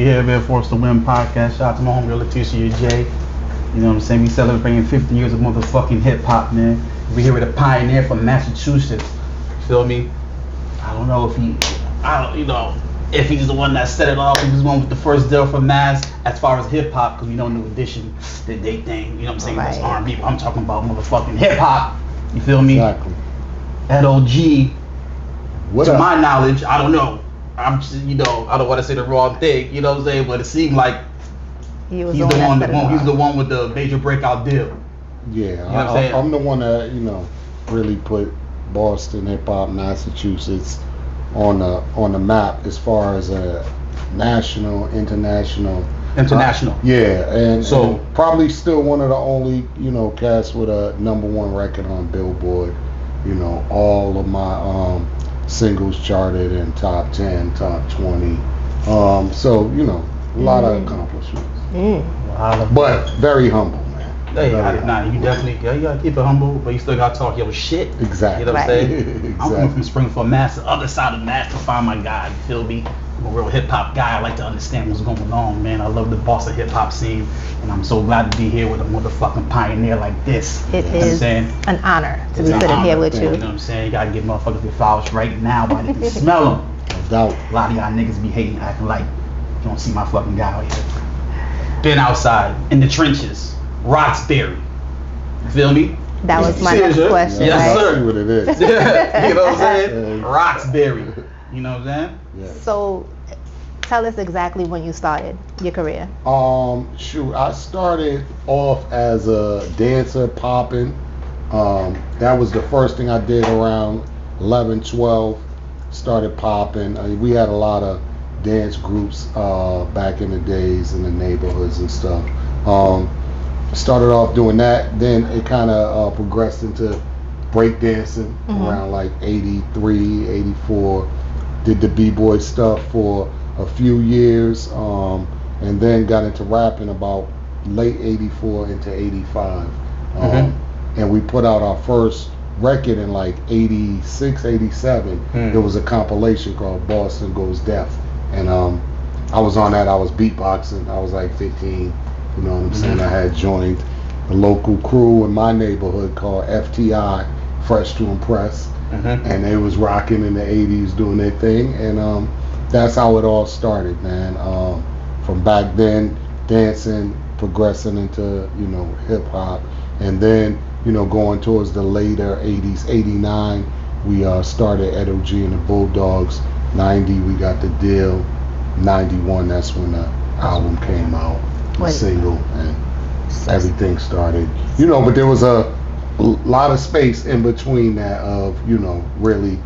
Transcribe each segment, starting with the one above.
here, man, Force to Win podcast. Shout out to my homie Leticia J. You know what I'm saying? We celebrating 50 years of motherfucking hip hop, man. We here with a pioneer from Massachusetts. You feel me? I don't know if he's the one that set it off. He was the one with the first deal from Mass as far as hip hop, because we know New Edition, that they think, you know what I'm saying? It's R&B, but I'm talking about motherfucking hip hop. You feel me? Exactly. That OG, What up? my knowledge, I don't know. I'm just, I don't want to say the wrong thing, you know what I'm saying? But it seemed like he's the one with the major breakout deal. Yeah, you know what I'm saying? I'm the one that really put Boston hip hop, Massachusetts on the map as far as a international. Yeah, and probably still one of the only cats with a #1 record on Billboard. All of my singles charted in top 10, top 20. So a lot of accomplishments. But very humble, man. Hey, you gotta keep it humble, but you still gotta talk your shit. Exactly. You know what I'm saying? Exactly. I'm coming from Springfield, Mass, the other side of Mass to find my guy. You feel me? I'm a real hip hop guy. I like to understand what's going on, man. I love the Boston hip hop scene, and I'm so glad to be here with a motherfucking pioneer like this. It is an honor to be sitting here with you. You know what I'm saying? You gotta give motherfuckers their flowers right now while they can smell them. No doubt. A lot of y'all niggas be hating, acting like you don't see my fucking guy out here. Been outside in the trenches, Roxbury. You feel me? That was my next question. Yes, right? sir. What it is. You know what I'm saying? Roxbury. You know what I'm saying? Yeah. So, tell us exactly when you started your career. I started off as a dancer, popping. That was the first thing I did around 11, 12. Started popping. We had a lot of dance groups back in the days in the neighborhoods and stuff. Started off doing that. Then it kind of progressed into breakdancing around like 83, 84. Did the b-boy stuff for a few years, and then got into rapping about late 84 into 85. And we put out our first record in like 86, 87. It was a compilation called Boston Goes Deaf. And I was on that. I was beatboxing. I was like 15. You know what I'm saying? I had joined a local crew in my neighborhood called FTI, Fresh to Impress. And they was rocking in the 80s, doing their thing. And that's how it all started, man. From back then, dancing, progressing into, hip hop. And then, going towards the later 80s, 89, we started Edo G and the Bulldogs. 90, we got the deal. 91, that's when the album came out, the single, and everything started. But there was a lot of space in between that of, really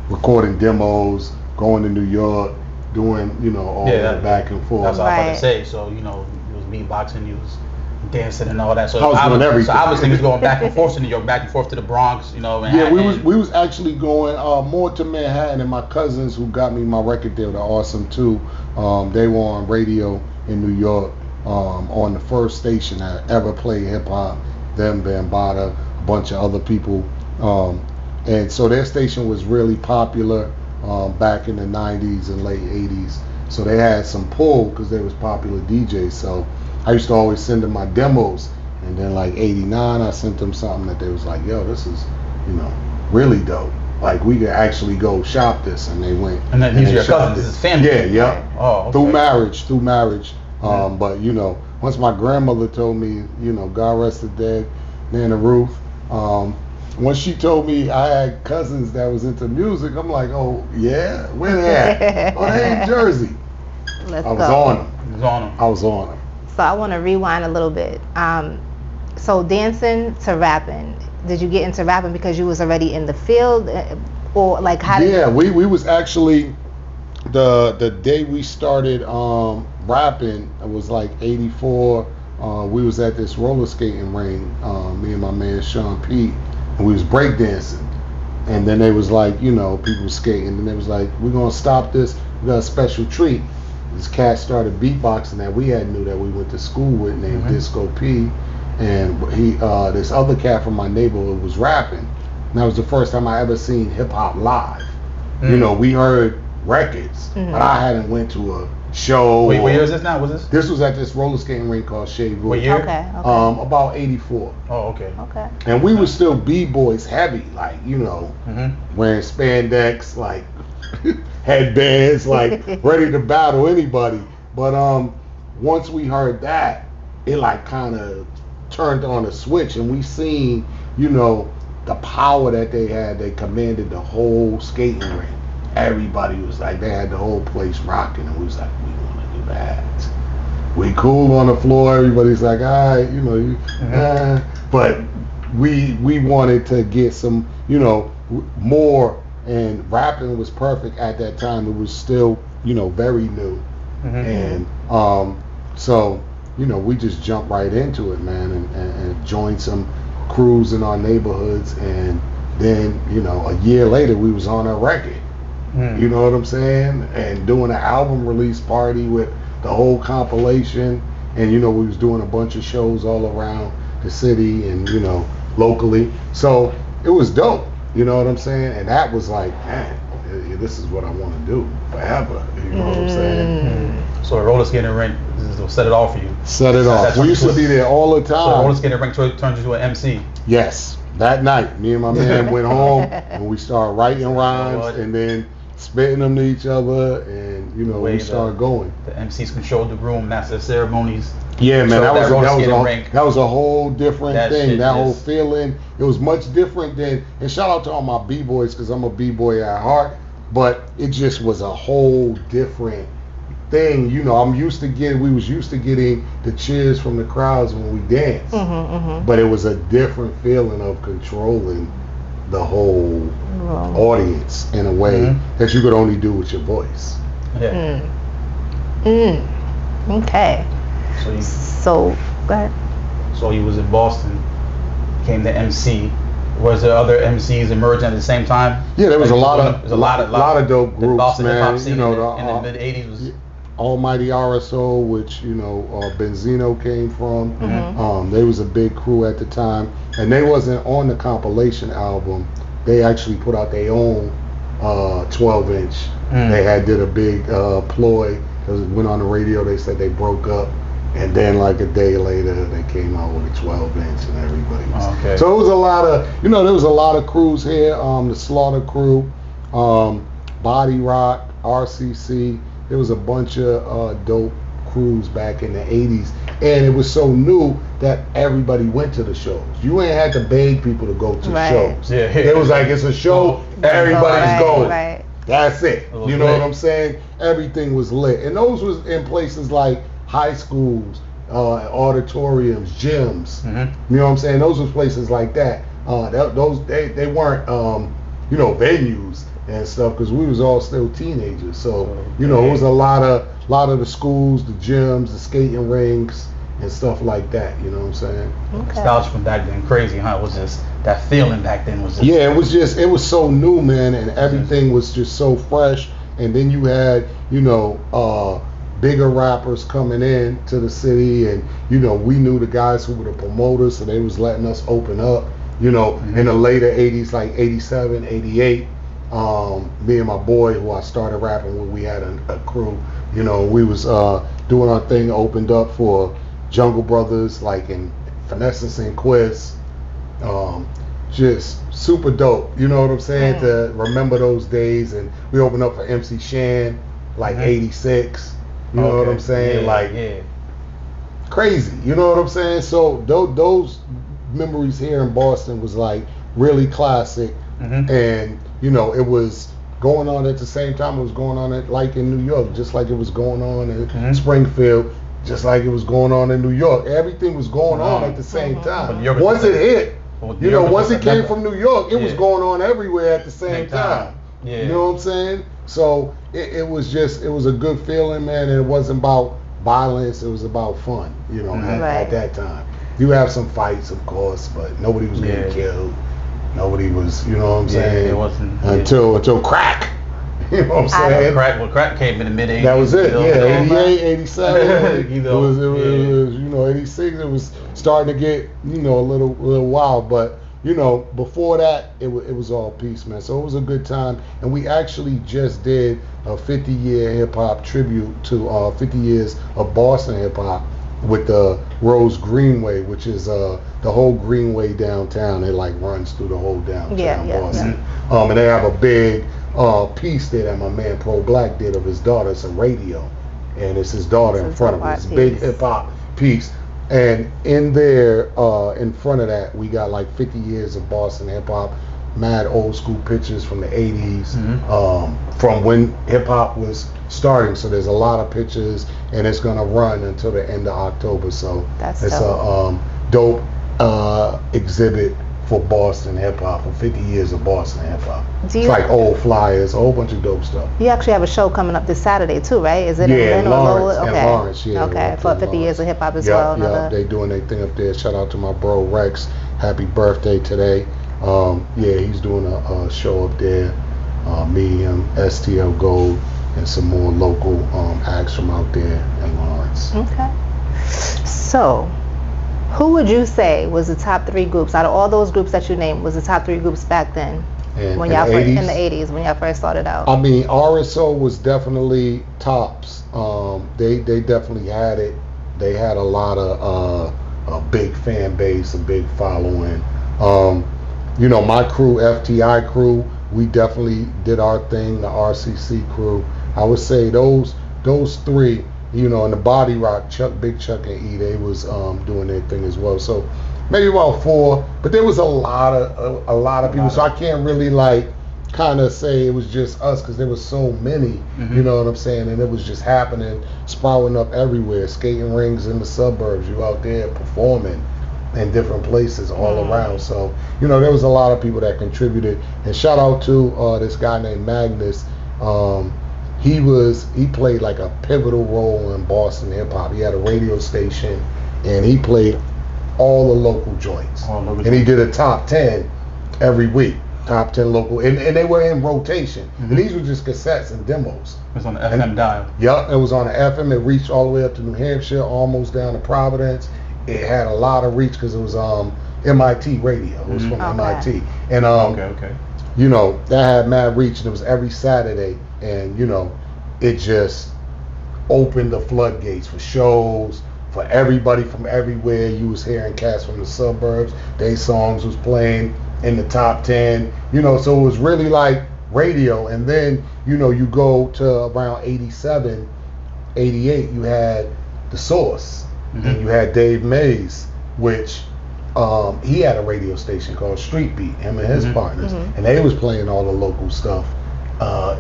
recording demos, going to New York, doing, all that back and forth. That's what I was about to say. So, you was beatboxing, you was dancing and all that. So I was doing everything. So obviously, was going back and forth to New York, back and forth to the Bronx, Yeah, we was actually going more to Manhattan, and my cousins who got me my record deal, they're awesome too. They were on radio in New York, on the first station that ever played hip hop. Them, Bambaataa, a bunch of other people, and so their station was really popular back in the 90s and late 80s. So they had some pull because they was popular DJs. So I used to always send them my demos, and then like 89, I sent them something that they was like, yo, this is, really dope. Like we could actually go shop this, and they went. And then these are your cousins, this is family. Yeah. Oh, okay. Through marriage. But once my grandmother told me, God rest her dead, Nana Ruth. Once she told me I had cousins that was into music, I'm like, oh yeah, where they at? Oh, they in Jersey. I was on them. So I want to rewind a little bit. So dancing to rapping. Did you get into rapping because you was already in the field, or like how? Yeah, we was actually the day we started rapping. It was like 84. We was at this roller skating ring. Me and my man Sean Pete, and we was breakdancing. And then they was like, people skating, and they was like, we're gonna stop this. We got a special treat. This cat started beatboxing that we had knew that we went to school with named Disco P, and he this other cat from my neighborhood was rapping. And that was the first time I ever seen hip hop live. We heard records, but I hadn't went to a show. Wait, what year is this now? What's this? This was at this roller skating rink called Shea Road. What year? Okay. About 84. Oh, okay. Okay. And we were still B-boys heavy, like, you know, wearing spandex, like headbands, like ready to battle anybody. But once we heard that, it like kind of turned on a switch, and we seen, you know, the power that they had. They commanded the whole skating rink. Everybody was like, they had the whole place rocking, and we was like, we want to do that. We cool on the floor. Everybody's like, all right, you know, but we wanted to get some, you know, more, and rapping was perfect at that time. It was still, you know, very new, and so, you know, we just jumped right into it, man, and joined some crews in our neighborhoods, and then, you know, a year later we was on a record. You know what I'm saying? And doing an album release party with the whole compilation, and, you know, we was doing a bunch of shows all around the city and, you know, locally. So it was dope, you know what I'm saying? And that was like, man, this is what I want to do forever. You know what I'm saying? So a roller skating rink will set it off for you. Set it off. We used to be there all the time. So a roller skating rink turned into an MC. Yes. That night, me and my man went home and we started writing rhymes and then spitting them to each other, and, you know, we started going. The MCs controlled the room, master ceremonies. Yeah, man, that was a whole different thing. That whole feeling, it was much different than, and shout out to all my B-boys, because I'm a B-boy at heart, but it just was a whole different thing. You know, we was used to getting the cheers from the crowds when we danced, but it was a different feeling of controlling the whole audience in a way that you could only do with your voice. Yeah. Okay. So go ahead. So he was in Boston, became the MC. Was there other MCs emerging at the same time? Yeah, there was a lot of dope groups, man. You know, in the mid '80s was Almighty RSO, which, you know, Benzino came from. They was a big crew at the time, and they wasn't on the compilation album. They actually put out their own 12-inch. They did a big ploy. It went on the radio. They said they broke up, and then like a day later they came out with a 12-inch, and everybody was. So it was a lot of, you know, there was a lot of crews here. The Slaughter Crew, Body Rock, RCC. There was a bunch of dope crews back in the 80s, and it was so new that everybody went to the shows. You ain't had to beg people to go to shows. It was like, it's a show, everybody's going. That's it. You know what I'm saying? Everything was lit, and those was in places like high schools, auditoriums, gyms. You know what I'm saying? Those was places like that. They weren't you know, venues and stuff, because we was all still teenagers. So, you know, it was a lot of the schools, the gyms, the skating rinks, and stuff like that. You know what I'm saying? Nostalgia from back then, crazy, huh? It was just that feeling back then was just. Yeah, it was so new, man, and everything was just so fresh. And then you had, you know, bigger rappers coming in to the city, and, you know, we knew the guys who were the promoters, so they was letting us open up. You know, in the later 80s, like 87, 88. Me and my boy, who I started rapping with, we had a crew. You know, we was doing our thing, opened up for Jungle Brothers, like in Finesse and Quiz. Just super dope, you know what I'm saying? To remember those days. And we opened up for MC Shan, like 86. You know what I'm saying? Crazy, you know what I'm saying? So those memories here in Boston was like really classic. And, you know, it was going on at the same time it was going on like in New York, just like it was going on in Springfield, just like it was going on in New York. Everything was going on at the same time. Once it hit, you know, once it came from New York, it was going on everywhere at the same time. You know what I'm saying? So it was a good feeling, man, and it wasn't about violence, it was about fun, you know, at that time. You have some fights, of course, but nobody was getting killed. Nobody was, you know what I'm saying? It wasn't until crack. You know what I'm saying? Crack came in the mid 80s. That was it. 88, 87. it was you know, 86. It was starting to get, you know, a little wild, but, before that, it was all peace, man. So it was a good time. And we actually just did a 50-year hip-hop tribute to 50 years of Boston hip-hop with the Rose Greenway, which is the whole Greenway downtown. It like runs through the whole downtown Boston. Yeah. And they have a big piece there that my man Pro Black did of his daughter. It's a radio, and it's his daughter in front of it. It's a big hip-hop piece. And in there, in front of that, we got like 50 years of Boston hip hop, mad old school pictures from the 80s, from when hip hop was starting. So there's a lot of pictures, and it's gonna run until the end of October. So it's a dope exhibit for Boston hip hop, for 50 years of Boston hip hop. It's like old flyers, a whole bunch of dope stuff. You actually have a show coming up this Saturday too, right? Is it in Lawrence? Okay. Lawrence, yeah. Okay, for 50 years of hip hop as well. Yeah, they doing their thing up there. Shout out to my bro Rex. Happy birthday today. He's doing a show up there. Me, him, STL Gold, and some more local acts from out there in Lawrence. Okay. So, who would you say was the top 3 groups out of all those groups that you named? Was the top 3 groups back then? When y'all first, in the 80s, when y'all first started out? I mean, RSO was definitely tops. They definitely had it. They had a lot of a big fan base, a big following. My crew, FTI crew, we definitely did our thing. The RCC crew, I would say those 3. And the Body Rock, Big Chuck and E, they was doing their thing as well. So maybe about 4, but there was a lot of people. So I can't really kind of say it was just us, because there was so many. You know what I'm saying? And it was just happening, sprouting up everywhere. Skating rings in the suburbs. You out there performing in different places all around. So there was a lot of people that contributed. And shout out to this guy named Magnus. He played like a pivotal role in Boston hip hop. He had a radio station, and he played all the local joints. And he did a top 10 every week. Top 10 local, and they were in rotation. And these were just cassettes and demos. It was on the FM dial. Yep, it was on the FM. It reached all the way up to New Hampshire, almost down to Providence. It had a lot of reach because it was MIT radio. It was from MIT. And that had mad reach, and it was every Saturday. And it just opened the floodgates for shows, for everybody from everywhere. You was hearing cats from the suburbs. Their songs was playing in the top 10. So it was really like radio. And then you go to around 87, 88, you had The Source, and you had Dave Mays, which he had a radio station called Street Beat, him and his partners, and they was playing all the local stuff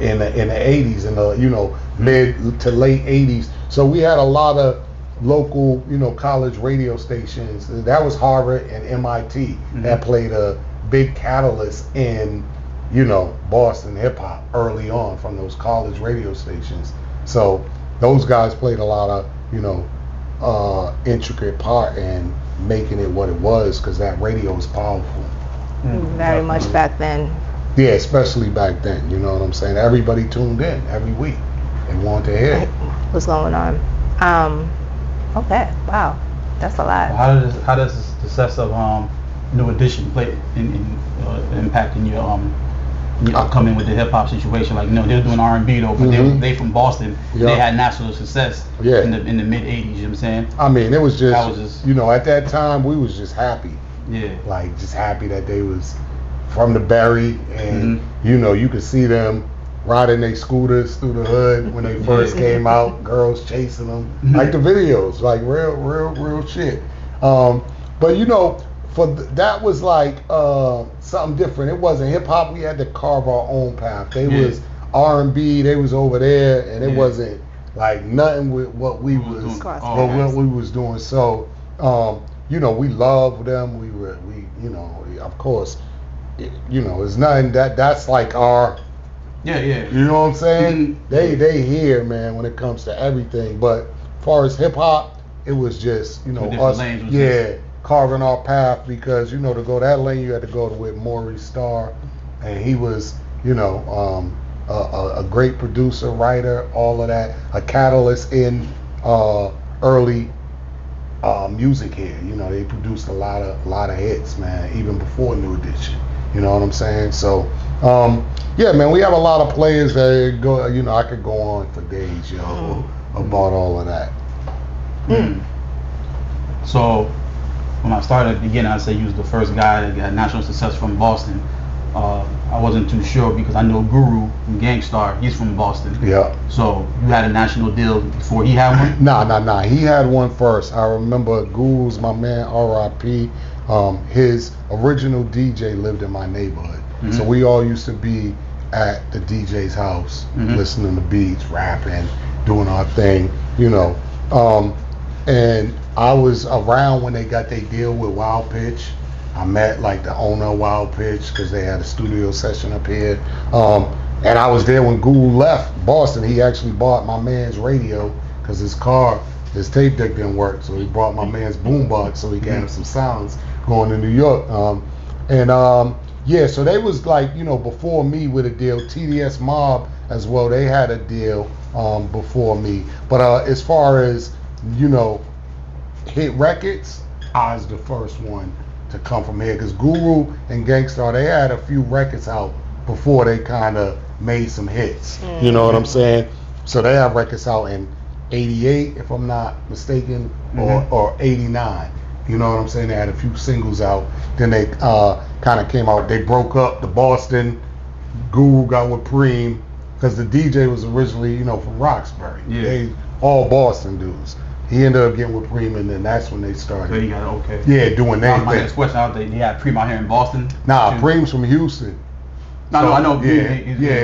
in the 80s, in the mid to late 80s. So we had a lot of local college radio stations. That was Harvard and MIT that played a big catalyst in Boston hip hop early on, from those college radio stations. So those guys played a lot of intricate part in making it what it was, because that radio was powerful. Very much back then. Yeah, especially back then. You know what I'm saying? Everybody tuned in every week. They wanted to hear what's going on. Okay, wow, that's a lot. How does the success of New Edition play in impacting your coming with the hip hop situation? Like, they're doing R&B though, but they from Boston. They had national success in the mid 80s. You know what I'm saying? I mean, it was just at that time we was just happy. Yeah. Like, just happy that they was from the Berry, and you could see them riding their scooters through the hood when they first came out, girls chasing them, like the videos, like real shit. But that was like something different. It wasn't hip hop. We had to carve our own path. They was R&B. They was over there, and it wasn't like nothing with what we was doing. So we loved them. We of course, it's nothing that's like our. Yeah. You know what I'm saying? They here, man, when it comes to everything. But as far as hip hop, it was just us, carving our path, because to go that lane you had to go with Maurice Starr, and he was a great producer, writer, all of that, a catalyst in early music here. You know, they produced a lot of hits, man, even before New Edition. You know what I'm saying? So, yeah, man, we have a lot of players that go. You know, I could go on for days, yo, about all of that. So, when I started at the beginning, I said you was the first guy that got national success from Boston. I wasn't too sure because I know Guru from Gangstar, he's from Boston. Yeah. So you had a national deal before he had one? Nah. He had one first. I remember Guru's my man, R.I.P. His original DJ lived in my neighborhood. So we all used to be at the DJ's house, listening to beats, rapping, doing our thing, you know. And I was around when they got their deal with Wild Pitch. I met like the owner of Wild Pitch because they had a studio session up here. And I was there when Guru left Boston. He actually bought my man's radio because his tape deck didn't work. So he brought my man's boombox so he could have some sounds going to New York. Yeah, so they was like, you know, before me with a deal. TDS Mob as well, they had a deal before me. But as far as, you know, hit records, I was the first one to come from here because Guru and Gangstar, they had a few records out before they kind of made some hits. You know what I'm saying? So they have records out in 88, if I'm not mistaken, or 89. You know what I'm saying? They had a few singles out. Then they kind of came out. They broke up. The Boston Guru got with Preem because the DJ was originally, you know, from Roxbury. Yeah. They all Boston dudes. He ended up getting with Preem, and then that's when they started. So you got okay. Yeah, doing their My thing. next question out there, they had Preem out here in Boston? Nah, Preem's from Houston. No, So, I know. Yeah,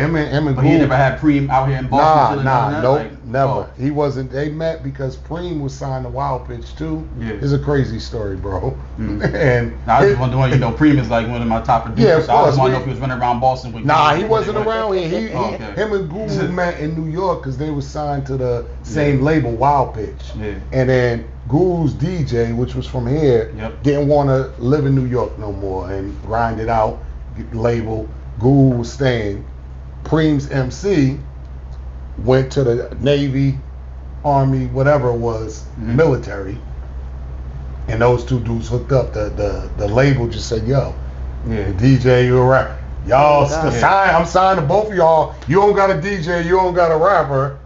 him and But Guru. you never had Preem out here in Boston? Nope, Like, never. oh. He wasn't. They met because Preem was signed to Wild Pitch too. Yeah. It's a crazy story, bro. And I just want to know, you know, Preem is like one of my top producers. Yeah, of so I course. just want to know if he was running around Boston with. Nah, he wasn't around here. Okay. Him and Guru met in New York because they were signed to the same label, Wild Pitch. Yeah. And then Guru's DJ, which was from here, didn't want to live in New York no more and grind it out, get the label. Guru was staying. Preem's MC went to the Navy, Army, whatever it was, military, and those two dudes hooked up. The label just said, "Yo, the DJ, you're a rapper. Y'all sign. I'm signed to both of y'all. You don't got a DJ. You don't got a rapper.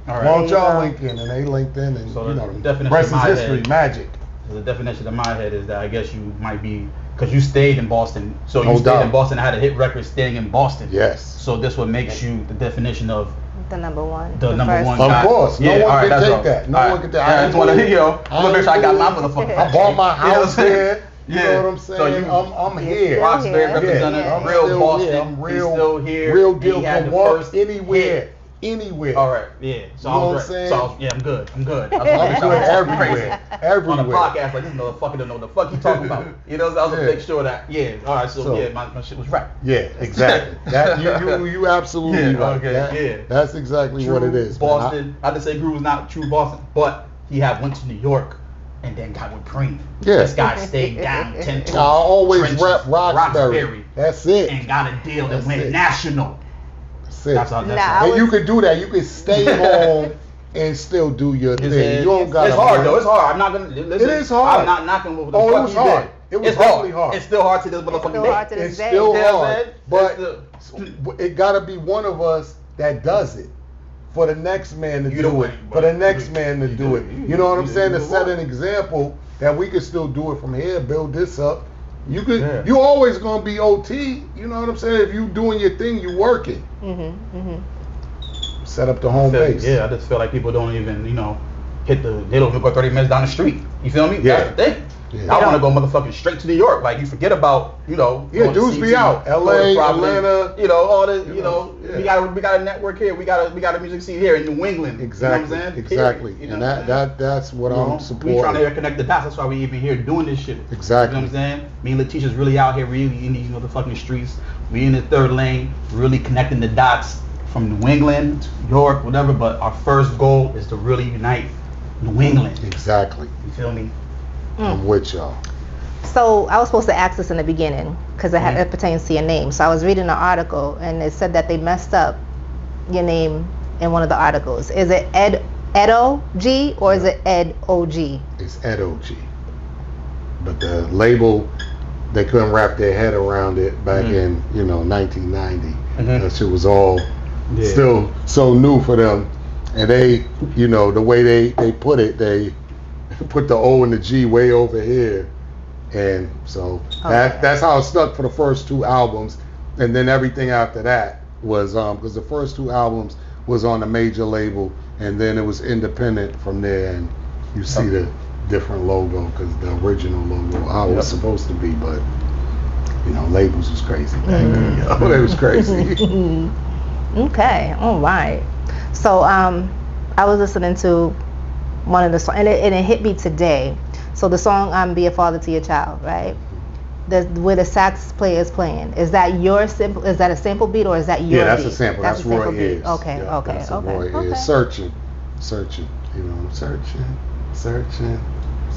All right. Why don't y'all link in?" And they linked in, and So you the know, definition rest in is my history. head- Magic. The definition in my head is that I guess you might be, because you stayed in Boston. So No you stayed doubt. in Boston and had a hit record staying in Boston. Yes. So this what makes you the definition of The number one. the number first. one Of guy. course. No one can take that. No one can take that. I just want to, you know, I want to make sure I got my motherfucker. I bought my You know what I'm house saying? here. You know what I'm So saying? you- I'm here. Roxbury Yeah. represented, I'm real still Boston. here. I'm real, He's still here. real and deal. he had Can the walk first anywhere. hit. Anywhere. All right, yeah. So You know I what was I'm right. saying? So I was, yeah, I'm good. I'm good. I'm good everywhere. On the Everywhere. podcast, like this motherfucker don't know what the fuck he talking about. You know, so I was gonna Yeah. make sure that, all right, so yeah, my shit was right. Yeah, exactly. That you absolutely Yeah, right. okay, That- yeah. That's exactly what it is. man. Boston. I didn't say Guru was not true Boston, but he had went to New York and then got with Preem. Yeah. This guy stayed down 10 toes. I always trenches, rep Roxbury. That's it. And got a deal that That's went it. national. That's it. That's all. And you could do that. You could stay home and still do your thing. You don't got. It's hard though. It's hard. I'm not gonna listen. It is hard. I'm not knocking what the Oh, it fuck was he hard. did. It was It's definitely hard. It's still hard to this motherfucking still day. hard to this It's day. still You know what I'm hard, saying? but it gotta be one of us that does it for the next man to You do do it. it, For bro. the next man to You do do it. it. You know what I'm You saying? do To it. set an example that we could still do it from here, build this up. You could. Yeah. You always gonna be OT. You know what I'm saying? If you doing your thing, you working. Set up the home base. Yeah, I just feel like people don't even, you know, they don't even go 30 minutes down the street. You feel me? Yeah. That's the thing. Yeah. I want to go motherfucking straight to New York. Like, you forget about, you know. Yeah, going to dudes be CT, out. LA, going to Providence, Atlanta. You know, all this, You know, yeah. we got a network here. We got a music scene here in New England. Exactly. You know what I'm saying? Exactly. Period. You And know what I'm saying? that's what You know, I'm we supporting. trying to connect the dots. That's why we even here doing this shit. Exactly. You know what I'm saying? Me and Letitia's really out here, really in these motherfucking streets. We in the third lane, really connecting the dots from New England to New York, whatever. But our first goal is to really unite New England. Exactly. You feel me? I'm with y'all. So I was supposed to ask this in the beginning because it pertains to your name. So I was reading an article and it said that they messed up your name in one of the articles. Is it Edo G or is it Ed OG? It's Edo G. But the label, they couldn't wrap their head around it back in 1990. That shit was all still so new for them. And they, the way they put it, they put the O and the G way over here. And so that's how it stuck for the first 2 albums. And then everything after that was, because the first 2 albums was on a major label, and then it was independent from there. And you see the different logo, because the original logo, how it was supposed to be, but, labels was crazy back then. It was crazy. Okay, all right. So I was listening to one of the songs, and it hit me today. So the song "Be a Father to Your Child," right? Where the sax player is playing. Is that your sample? Is that a sample beat or is that your? Yeah, that's beat? a sample. That's Roy Ayers. Okay, yeah, okay, that's okay. Roy Okay. Ayers. Searching. Searching.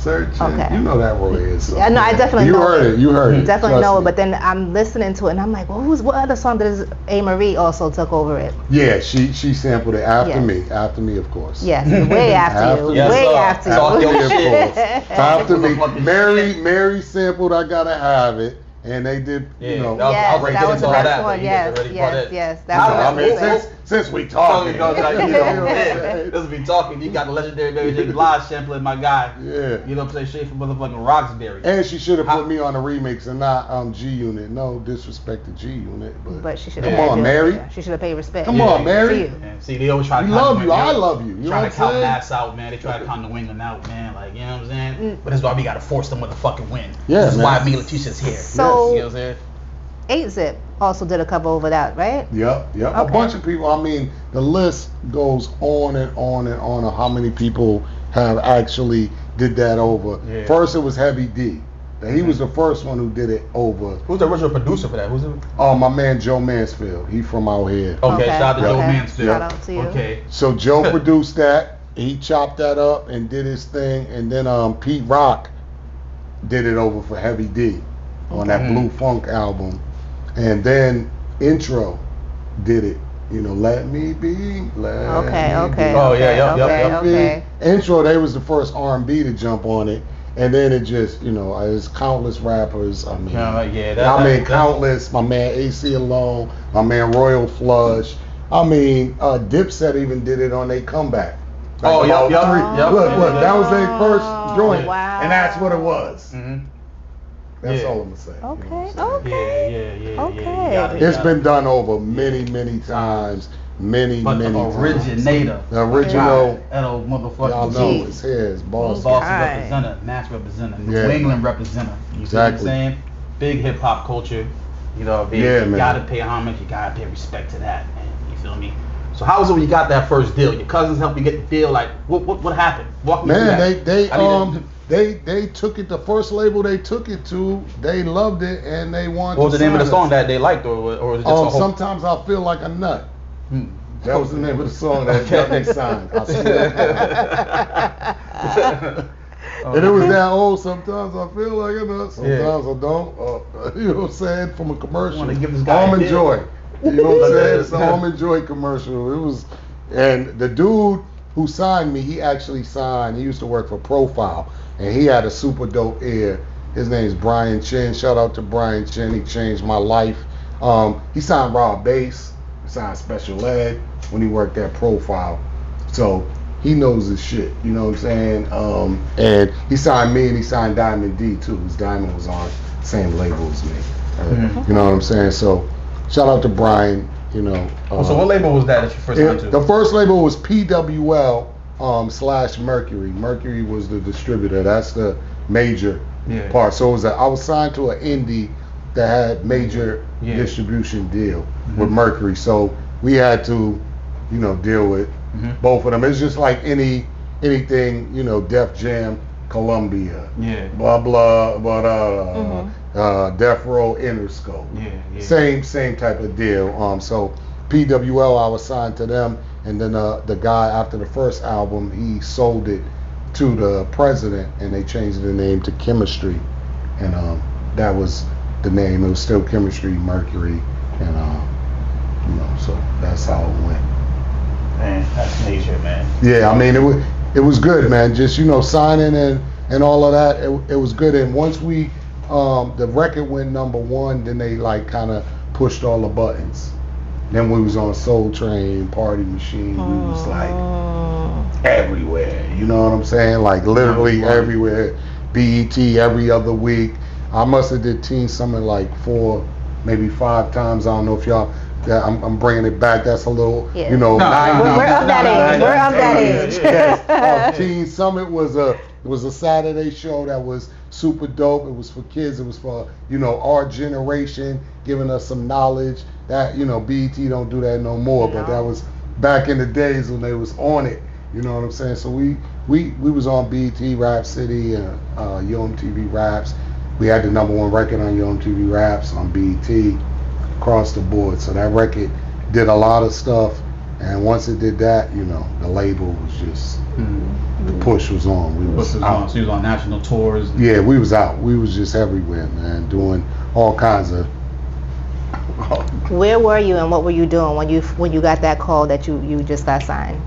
Okay. You know that Roy Ayers song. Yeah, no, I definitely know it. You heard it. Definitely know Trust it, me. but then I'm listening to it and I'm like, well, what other song does A. Marie also took over it? Yeah, she sampled it after Yes. me. After me, of course. Yes, way after you. Yes, way sir. after Talk you. your Of shit. course. After me. Mary sampled I Gotta Have It. And they did, Yes, I'll that get was into the all best that, one. but you guys already brought it. Yes. I That's mean, what since we talking. Let's be talking. You got the legendary Mary J. Blige sampling my guy. Yeah. You know what I'm saying? Straight from motherfucking Roxbury. And she should have put me on a remix and not G Unit. No disrespect to G Unit, But she should come have on, Mary. She should have paid respect. Come on, Mary. To you. Man, see, they always try to We count love the you. wing- I love you. You know trying what to count I'm saying? Mass out, man. They try to count the wing and out, man. Like, you know what I'm saying? But that's why we gotta force the motherfucking win. Yeah, this is man. why me and Letitia's here. So- you know what I'm saying? 8-Zip also did a cover over that, right? Yep. A Okay. bunch of people. I mean, the list goes on and on and on of how many people have actually did that over. Yeah. First, it was Heavy D. He was the first one who did it over. Who's the original producer for that? Who's it? Oh, my man Joe Mansfield. He from out here. Okay, shout out to Joe okay. Mansfield. Shout out to you. Okay. So Joe produced that. He chopped that up and did his thing, and then Pete Rock did it over for Heavy D on that Blue Funk album, and then Intro did it. Let me be. Okay. Oh, yeah, yep. Okay. Intro, they was the first R&B to jump on it, and then it just, there's countless rappers. I mean, countless. My man AC Alone, my man Royal Flush. I mean, Dipset even did it on their comeback. Oh, Like, yep. Look, that was their first joint, wow. and that's what it was. Mm-hmm. That's Yeah. all I'm gonna say. Okay. Yeah. Okay. You got it. It's been done over many times, many But the times. originator. The original. Edo motherfucking Y'all G. know it's here. It's boss. Boston Okay. representative, Mass representative, New Yeah. England representative. You see Exactly. what I'm saying? Big hip hop culture. You Yeah, man. gotta pay homage, you gotta pay respect to that, man. You feel me? So how was it when you got that first deal? Your cousins helped you get the deal. Like, what happened? Walk me through Man, that. they took it. The first label they took it to, they loved it, and they wanted. What was to the name of the sign song us. that they liked, or was it just a whole? Sometimes I feel like a nut. That was the name of the song that they signed. I swear. And it was that old. Sometimes I feel like a nut. Sometimes I don't. You know what I'm saying? From a commercial. Wanna give this guy a Almond deal. Joy. You know what I'm saying? It's an Almond Joy commercial. It was, and the dude who signed me, he actually signed. He used to work for Profile, and he had a super dope ear. His name is Brian Chin. Shout out to Brian Chin. He changed my life. He signed Raw Bass. He signed Special Ed when he worked at Profile. So he knows his shit. You know what I'm saying? And he signed me, and he signed Diamond D too. Because Diamond was on the same label as me. You know what I'm saying? So shout out to Brian. So what label was that you first went to? The first label was PWL / Mercury. Mercury was the distributor. That's the major part. So I was signed to an indie that had major distribution deal with Mercury. So we had to, deal with both of them. It's just like anything, Def Jam, Columbia, blah blah, Death Row, Interscope, same type of deal. So PWL, I was signed to them, and then the guy after the first album, he sold it to the president, and they changed the name to Chemistry, and that was the name. It was still Chemistry, Mercury, and so that's how it went. Man, that's major, man. Yeah, I mean it was good, man. Just signing and all of that. It was good. And once we the record went #1, then they like kind of pushed all the buttons. Then we was on Soul Train, Party Machine. We was like everywhere. You know what I'm saying? Like literally everywhere. BET every other week. I must have did Teen Summit like 4, maybe 5 times. I don't know if y'all. Yeah, I'm bringing it back. That's a little, Yeah. We're of that age. We're of that age. Yes. Teen Summit was a Saturday show that was super dope. It was for kids. It was for our generation, giving us some knowledge. That BET don't do that no more. But that was back in the days when they was on it. You know what I'm saying? So we was on BET, Rap City, and UMTV Raps. We had the #1 record on UMTV Raps on BET. Across the board. So that record did a lot of stuff, and once it did that, the label was just the push was on. We was out. So you was on national tours. Yeah, we was out. We was just everywhere, man, doing all kinds of. Where were you and what were you doing when you got that call that you just got signed?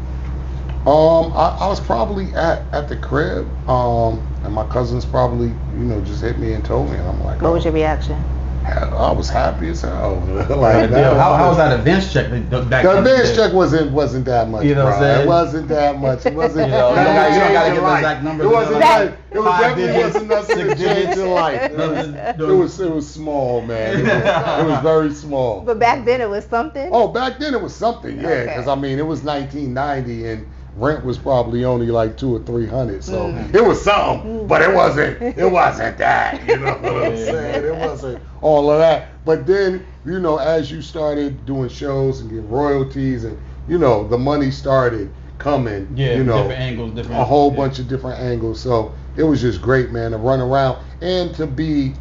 I was probably at the crib, and my cousins probably just hit me and told me, and I'm like, what was your reaction? I was happy as hell. Like, how was that advance check? The advance check wasn't that much. You know what I'm saying? It wasn't that much. It wasn't. you don't gotta get the exact numbers. It wasn't like it was definitely wasn't nothing to 6 change your life. It was small, man. It was very small. But back then it was something. Oh, back then it was something, yeah. Because Okay. I mean, it was 1990 and rent was probably only like $200 or $300, so it was something, but it wasn't that. You know what I'm saying? It wasn't all of that. But then, as you started doing shows and getting royalties, and the money started coming. Different angles, a whole bunch of different angles. So it was just great, man, to run around and to be,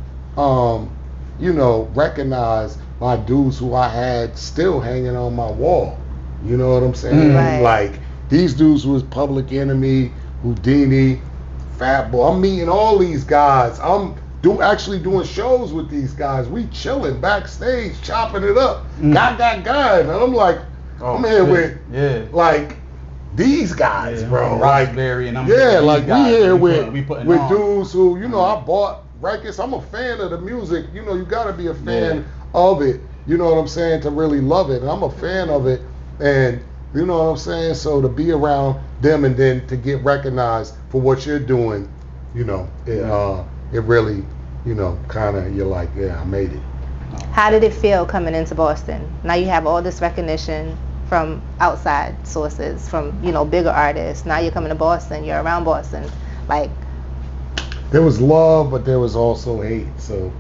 recognized by dudes who I had still hanging on my wall. You know what I'm saying? Right. Like. These dudes was Public Enemy, Houdini, Fat Boy. I'm meeting all these guys. I'm actually doing shows with these guys. We chilling backstage, chopping it up. Got that guy, and I'm like, I'm here with like these guys, bro. Roxbury and I'm we here with on. dudes who I bought records. I'm a fan of the music. You gotta be a fan of it. You know what I'm saying, to really love it. And I'm a fan of it, and. You know what I'm saying? So to be around them and then to get recognized for what you're doing, it really, kind of, you're like, yeah, I made it. How did it feel coming into Boston? Now you have all this recognition from outside sources, from, bigger artists. Now you're coming to Boston, you're around Boston. Like, there was love, but there was also hate. So,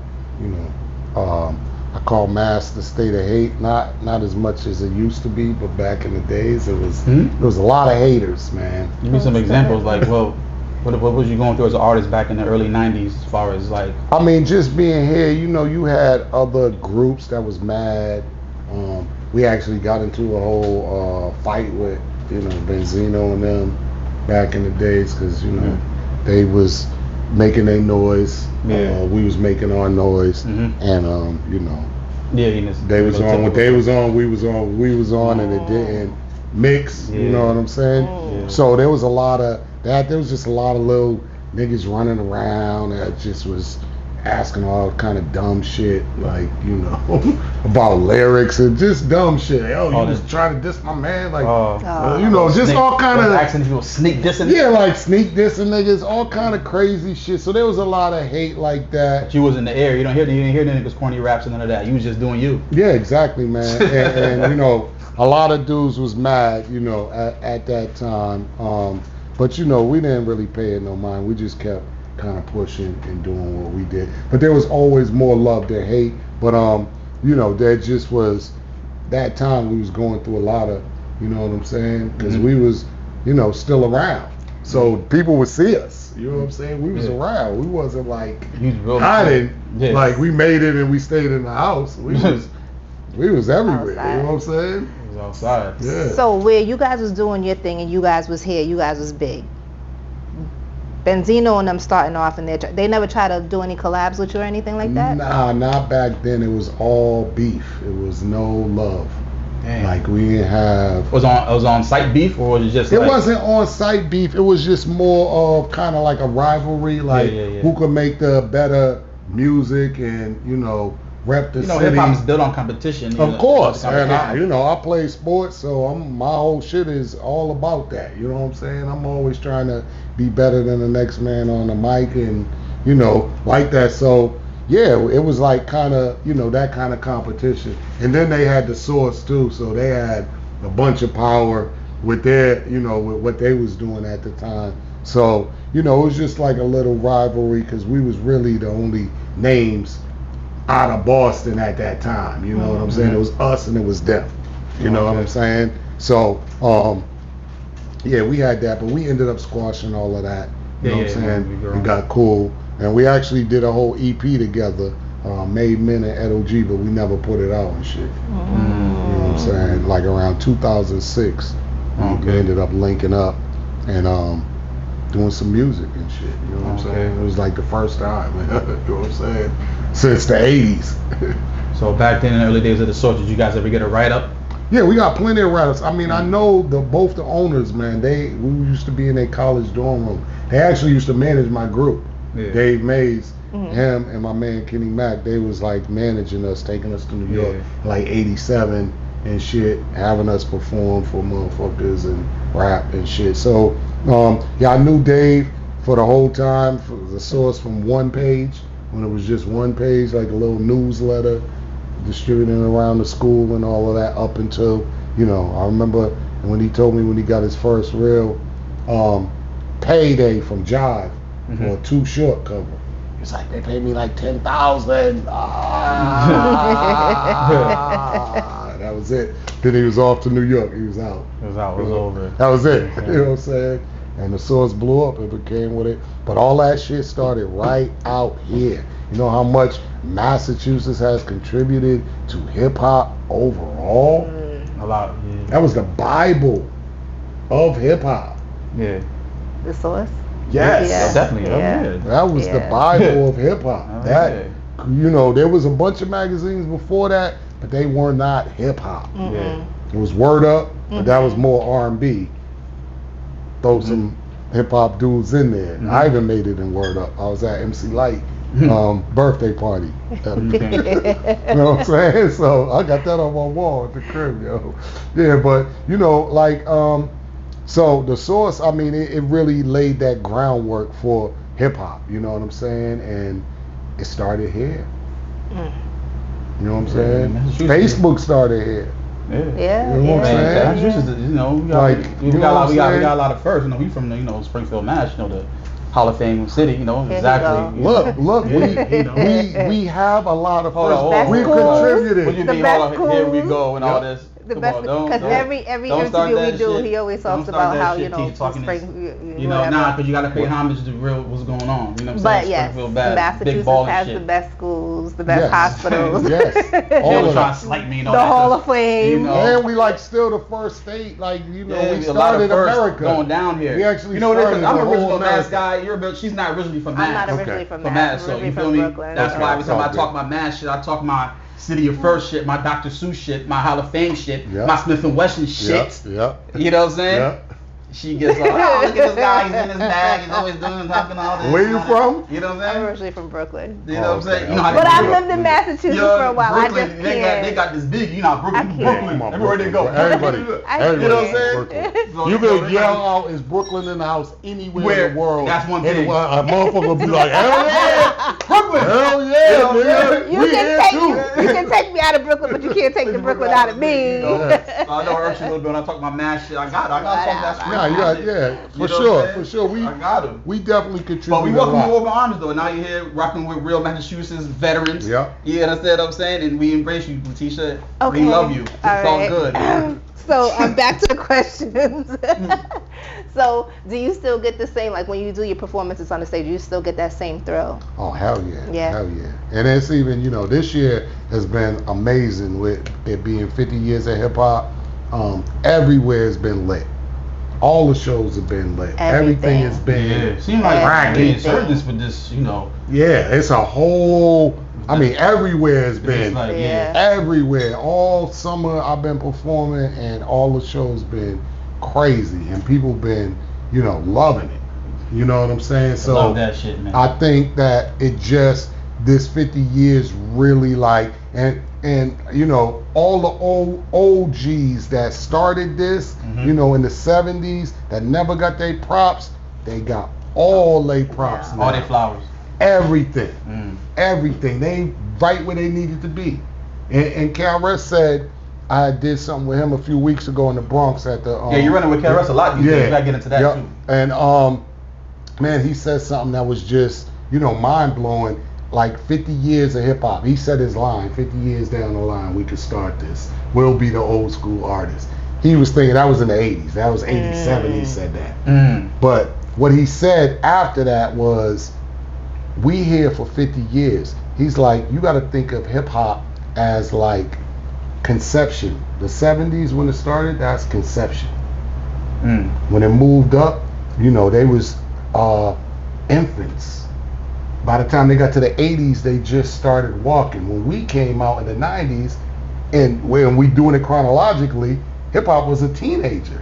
I call mass the state of hate, not as much as it used to be, but back in the days, there was a lot of haters, man. Give me some examples, like, what was you going through as an artist back in the early 90s, as far as like? I mean, just being here, you had other groups that was mad. We actually got into a whole fight with, Benzino and them back in the days, because, they was making their noise. We was making our noise, and they was on what they was on. We was on, and it didn't mix. You know what I'm saying? Yeah. So there was a lot of that. There was just a lot of little niggas running around that just was asking all kind of dumb shit, like about lyrics and just dumb shit. You just trying to diss my man, like just all kind of asking people sneak dissing. Yeah, like sneak dissing niggas, all kind of crazy shit. So there was a lot of hate like that. But you was in the air. You didn't hear the niggas corny raps and none of that. You was just doing you. Yeah, exactly, man. and a lot of dudes was mad, at that time. But we didn't really pay it no mind. We just kept kind of pushing and doing what we did, but there was always more love than hate. But there just was that time we was going through a lot of, what I'm saying, because we was still around, so people would see us. You know what I'm saying? We was around. We wasn't like hiding. Like we made it and we stayed in the house. We was everywhere. Outside. You know what I'm saying? It was outside. Yeah. so where you guys was doing your thing and you guys was here, you guys was big. Benzino and them starting off, and they never try to do any collabs with you or anything like that? Nah, not back then. It was all beef. It was no love. Damn. Like we didn't have. It was on site beef, or was it just? It like, wasn't on site beef. It was just more of kind of like a rivalry, like who could make the better music and rep the city. Hip hop is built on competition. Of course, and I play sports, so my whole shit is all about that. You know what I'm saying? I'm always trying to be better than the next man on the mic, and like that. So yeah, it was like kind of that kind of competition. And then they had the Source too, so they had a bunch of power with their with what they was doing at the time. So it was just like a little rivalry because we was really the only names out of Boston at that time. You know what I'm saying? It was us and it was them. You know what I'm saying? So yeah, we had that, but we ended up squashing all of that. You know what I'm saying? We got cool, and we actually did a whole EP together, Made Men and LOG, but we never put it out and shit. You know what I'm saying? Like around 2006, we ended up linking up and doing some music and shit. You know what I'm saying? It was like the first time. You know what I'm saying? Since the 80s. So back then in the early days of the Source, did you guys ever get a write-up? Yeah, we got plenty of write-ups. I mean, I know both the owners, man, we used to be in their college dorm room. They actually used to manage my group. Yeah. Dave Mays, him and my man Kenny Mack, they was like managing us, taking us to New York, like 87 and shit, having us perform for motherfuckers and rap and shit. So, yeah, I knew Dave for the whole time, for the Source from one page, when it was just one page, like a little newsletter distributing around the school and all of that up until, I remember when he told me when he got his first real payday from Jive for a Too Short cover. He's like, they paid me like $10,000. That was it. Then he was off to New York. He was out. It was over. That was it. You know what I'm saying? And the Source blew up. It became what it. But all that shit started right out here. You know how much Massachusetts has contributed to hip hop overall? A lot. Yeah. That was the Bible of hip hop. Yeah. The Source? Yes. Yeah. Definitely. Yeah. That was the Bible of hip hop. That there was a bunch of magazines before that, but they were not hip hop. Yeah. It was Word Up, but that was more R&B. Throw some hip hop dudes in there. I even made it in Word Up. I was at MC Light birthday party. You know what I'm saying? So I got that on my wall at the crib, yo. Yeah, but so the Source, I mean, it really laid that groundwork for hip hop. You know what I'm saying? And it started here. You know what I'm saying? Facebook started here. Yeah. You know what I'm saying? We got a lot of firsts. We from Springfield, Mass. The Hall of Fame city. Exactly. Look. We have a lot of firsts. We've contributed. What do you mean? Here we go and all this. The best, because every interview we do, he always talks about how because you gotta pay homage to real what's going on. You know what I'm saying? But yes, Massachusetts has the best schools, the best hospitals. Yes, all of trying to slight me. The Hall of Fame. And we still the first state. We started America going down here. We actually I'm an original Mass guy. She's not originally from Mass. I'm not originally from Mass. So you feel me? That's why every time I talk my Mass shit, I talk my City of First shit, my Dr. Seuss shit, my Hall of Fame shit, my Smith & Wesson shit. You know what I'm saying? She gets like, oh, look at this guy, he's in his bag, he's always talking all this. Where you from? You know what I'm saying? I'm originally from Brooklyn. You know what I'm saying? But I've lived in Massachusetts for a while. Brooklyn, I just can't. They got this big, Brooklyn, everywhere they go. Everybody. You know what I'm saying? So you can yell out, is Brooklyn in the house anywhere in the world? That's one thing. And a motherfucker will be like, hell yeah! Brooklyn! Hell yeah, man! You can take me out of Brooklyn, but you can't take the Brooklyn out of me. I know Ursh a little bit when I talk my Mass shit. I got to talk that shit. Yeah. For sure. We definitely contribute. But we welcome you over arms though. Now you're here rocking with real Massachusetts veterans. Yeah. You understand what I'm saying? And we embrace you, Letitia. Okay. We love you. It's all good. So back to the questions. So do you still get the same, like when you do your performances on the stage, you still get that same thrill? Oh, hell yeah. Hell yeah. And it's even, this year has been amazing with it being 50 years of hip hop. Everywhere has been lit. All the shows have been lit. Everything has been seems like the insurgents for this, Yeah, it's a whole I mean, everywhere has It's been. like, Yeah. Everywhere. All summer I've been performing, and all the shows been crazy, and people been, loving it. You know what I'm saying? I So love that shit, man. I think that it just this 50 years really like and all the old OGs that started this, Mhm. in the 70s that never got their props, they got all their props Yeah. now. All their flowers. Everything. Mm. Everything. They right where they needed to be. And KRS said, I did something with him a few weeks ago in the Bronx at the Yeah, you're running with KRS a lot these days. You gotta get into that Yep. too. And man, he said something that was just, mind blowing. Like 50 years of hip hop. He said his line, 50 years down the line, we could start this. We'll be the old school artists. He was thinking that was in the 80s. That was 87 he said that. Mm. But what he said after that was, we here for 50 years. He's like, you got to think of hip hop as like conception. The 70s when it started, that's conception. Mm. When it moved up, they was infants. By the time they got to the 80s, they just started walking. When we came out in the 90s, and when we doing it chronologically, hip hop was a teenager.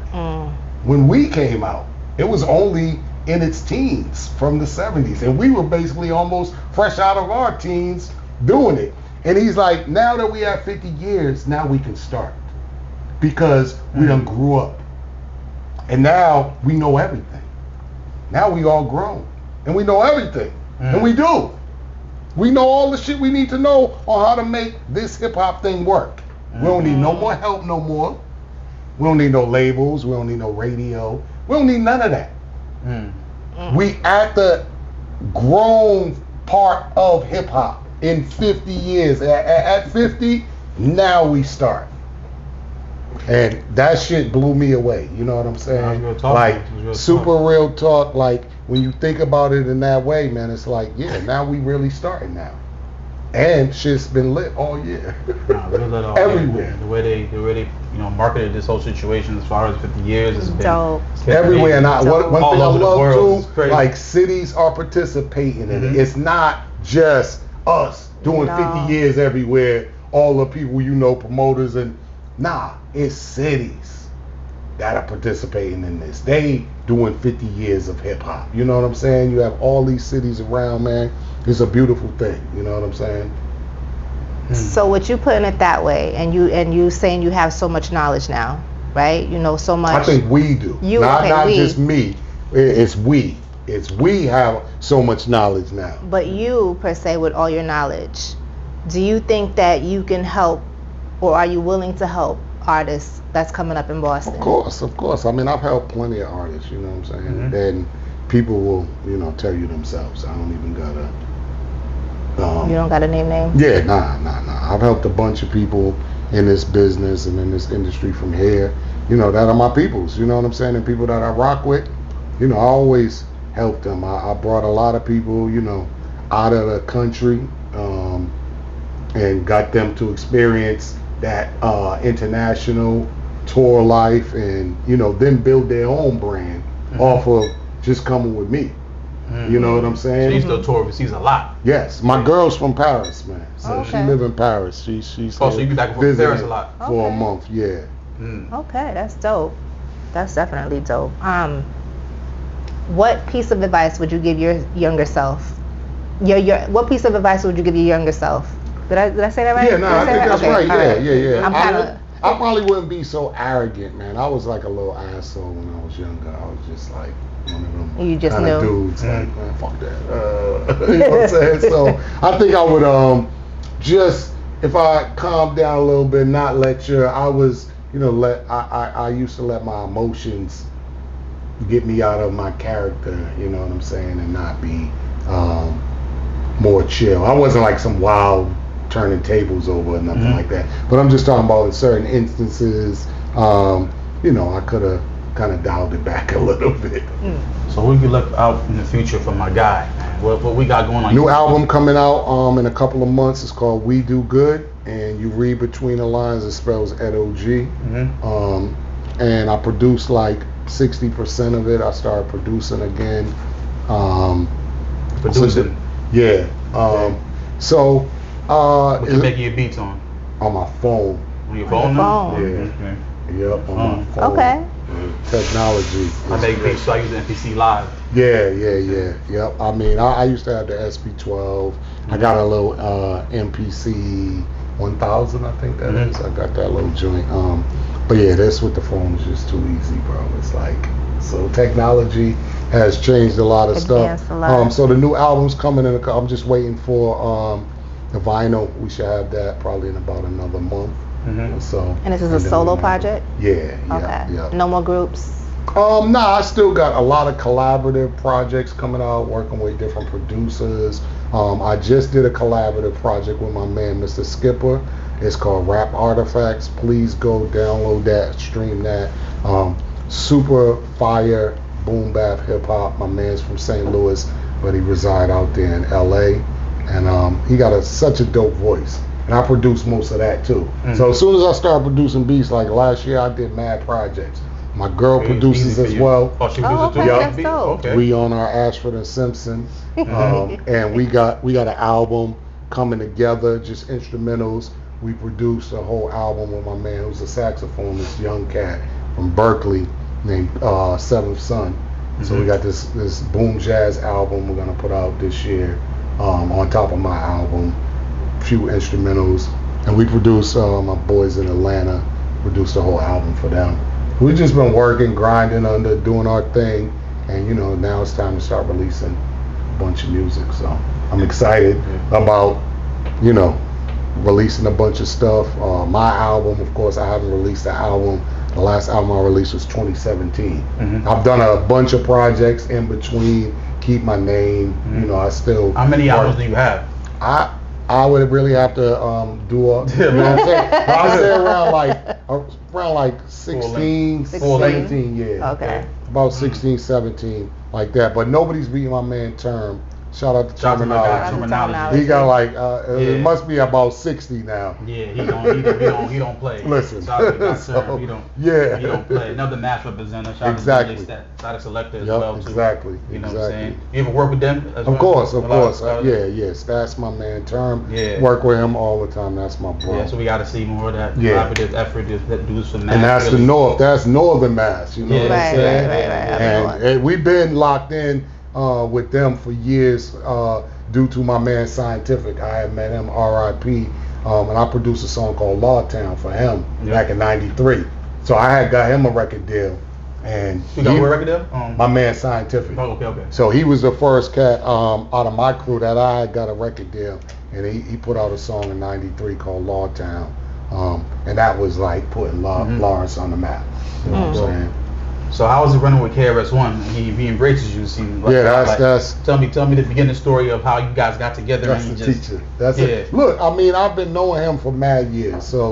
When we came out, it was only in its teens from the 70s, and we were basically almost fresh out of our teens doing it. And he's like, now that we have 50 years, now we can start because we done grew up, and now we know everything. Now we all grown, and we know everything. And we do. We know all the shit we need to know on how to make this hip hop thing work. We don't need no more help no more. We don't need no labels. We don't need no radio. We don't need none of that. We at the grown part of hip hop in 50 years. At 50, now we start. And that shit blew me away. You know what I'm saying? Real talk, Like man. Real super talk. real talk. Like when you think about it in that way, man, it's like, yeah, now we really starting now. And shit's been lit all year. Nah, real lit all Everywhere. year. The way they marketed this whole situation as far as 50 years has been Dope. Everywhere. And one thing All I over the world. love It's too, crazy. like cities are participating in Mhm. it. It's not just us doing No. 50 years everywhere, all the people promoters and it's cities that are participating in this. They doing 50 years of hip hop. You know what I'm saying? You have all these cities around, man. It's a beautiful thing. You know what I'm saying? So with you putting it that way, and you saying you have so much knowledge now, right? You know so much. I think we do. You, not okay, not we. just me. It's we. It's we have so much knowledge now. But you, per se, with all your knowledge, do you think that you can help, or are you willing to help artists that's coming up in Boston? Of course. I mean, I've helped plenty of artists, you know what I'm saying? Mhm. Then people will, tell you themselves. I don't even gotta. You don't got to name names? Yeah, nah. I've helped a bunch of people in this business and in this industry from here, that are my peoples, you know what I'm saying? And people that I rock with, I always help them. I brought a lot of people, out of the country, and got them to experience that international tour life, and then build their own brand off of just coming with me. You know what I'm So saying? you still tour overseas a lot. Yes, my girl's from Paris, man. So she Okay. live in Paris. She's Oh, so you be back and forth to Paris a lot. for a Okay. month. Yeah. Mm. Okay, that's dope. That's definitely dope. What piece of advice would you give your younger self? What piece of advice would you give your younger self? Did I say that right? Yeah, no, Did I say think that? that's Okay, right. all Yeah. I'm kind of. I probably wouldn't be so arrogant, man. I was like a little asshole when I was younger. I was just like one of them You just kind of knew. dudes, like, man, fuck that. You know what I'm saying? So I think I would just, if I calm down a little bit, not let I used to let my emotions get me out of my character, you know what I'm saying, and not be more chill. I wasn't like some wild turning tables over or nothing like that. But I'm just talking about in certain instances, I could have kind of dialed it back a little bit. So we can look out in the future for my guy, man. What we got going on? New album coming out in a couple of months. It's called We Do Good, and you read between the lines, it spells EDOG. And I produced like 60% of it. I started producing again. Producing. Yeah. So What you making your beats on? On my phone. On your phone? Yeah. Yep, on my phone. Okay. Technology. I make beats, so I use MPC Live. Yeah. Yep. I mean, I used to have the SP12. I got a little MPC 1000, I think that is. I got that little joint. But yeah, this with the phone is just too easy, bro. It's like, so technology has changed a lot of stuff. A lot. So the new album's coming in. I'm just waiting for the vinyl. We should have that probably in about another month. So. And this is a solo project? Yeah. Okay. No more groups? Nah, I still got a lot of collaborative projects coming out, working with different producers. I just did a collaborative project with my man, Mr. Skipper. It's called Rap Artifacts. Please go download that, stream that. Super fire, boom bap hip hop. My man's from St. Louis, but he reside out there in LA. And he got such a dope voice. And I produce most of that too. So as soon as I start producing beats, like last year I did mad projects. My girl produces as well. Oh, she produces too? That's dope. Okay. We on our Ashford and Simpson. And we got an album coming together, just instrumentals. We produced a whole album with my man who's a saxophonist, young cat from Berkeley named Seventh Son. So we got this boom jazz album we're gonna put out this year on top of my album. Few instrumentals, and we produced my boys in Atlanta produced a whole album for them. We've just been working, grinding doing our thing, and now it's time to start releasing a bunch of music. So I'm excited about releasing a bunch of stuff. My album, of course, I haven't released the album. The last album I released was 2017. I've done a bunch of projects in between. Keep my name. I still. How many albums do you have? I would really have to do a, you know what I'm saying? I say around like 16, 17, yeah. Okay. About 16, 17, like that. But nobody's beating my man Term. Shout out to Terminology. He got like it must be about 60 now. Yeah, he don't play. Listen, Shout out to Term. He don't play. Another match representative. Shout out to Static Selector as well too. Exactly. You know what I'm saying? You ever work with them? Of course. That's my man Term. Yeah. Work with him all the time. That's my bro. Yeah, so we got to see more of that collaborative effort that do some math. And that's the North. That's Northern Mass. You know what I'm saying? Right. And we've been locked in with them for years due to my man Scientific. I had met him, R.I.P. And I produced a song called Lawtown for him back in '93. So I had got him a record deal. And you got a record deal? My man Scientific. Oh, okay. So he was the first cat out of my crew that I got a record deal. And he put out a song in '93 called Lawtown. And that was like putting Lawrence on the map. You know what I'm saying? So how is it running with KRS-One? He embraces you. See, that's. Tell me the beginning story of how you guys got together. That's the teacher. That's it. Look, I mean, I've been knowing him for mad years. So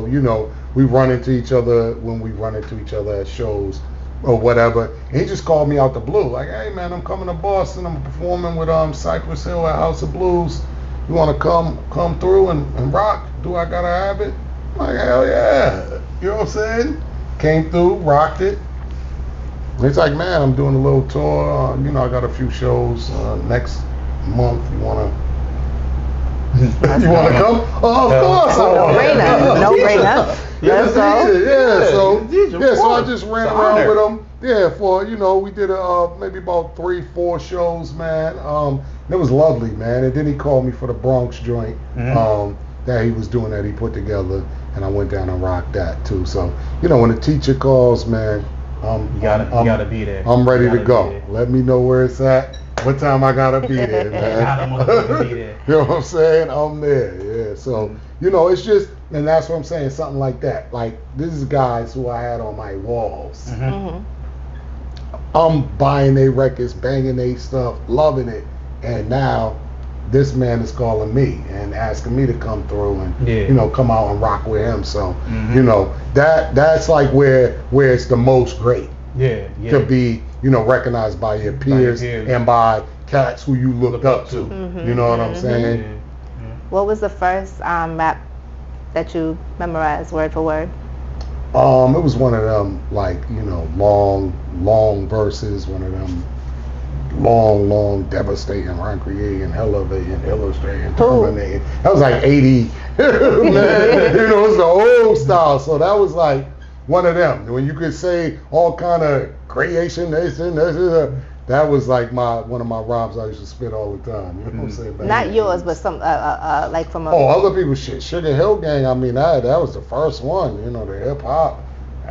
we run into each other when we run into each other at shows or whatever. And he just called me out the blue, like, "Hey man, I'm coming to Boston. I'm performing with Cypress Hill at House of Blues. You want to come through and rock? Do I gotta have it?" I'm like, hell yeah. You know what I'm saying? Came through, rocked it. It's like, man, I'm doing a little tour. I got a few shows next month. You wanna come? Oh, of course I want. No brainer. Let's go. So I just ran around with him. Yeah, for we did maybe about 3-4 shows, man. It was lovely, man. And then he called me for the Bronx joint that he was doing that he put together, and I went down and rocked that too. So when the teacher calls, man. You gotta be there. I'm ready to go. Let me know where it's at. What time I gotta be there, man. You know what I'm saying? I'm there. Yeah. So it's just, and that's what I'm saying. Something like that. Like this is guys who I had on my walls. I'm buying their records, banging their stuff, loving it, and now this man is calling me and asking me to come through and come out and rock with him. So that's like where it's the most great. To be recognized by your peers and by cats who you looked up to. You know what I'm saying? What was the first rap that you memorized word for word? It was one of them long verses. One of them long, devastating, recreating, elevating, illustrating, terminating. That was like 80. You know, it's the old style. So that was like one of them. When you could say all kind of creation, that was like one of my rhymes I used to spit all the time. You know what I'm saying? Not yours, but some like from a. Oh, other people's shit. Sugar Hill Gang. I mean, that was the first one. You know, the hip hop.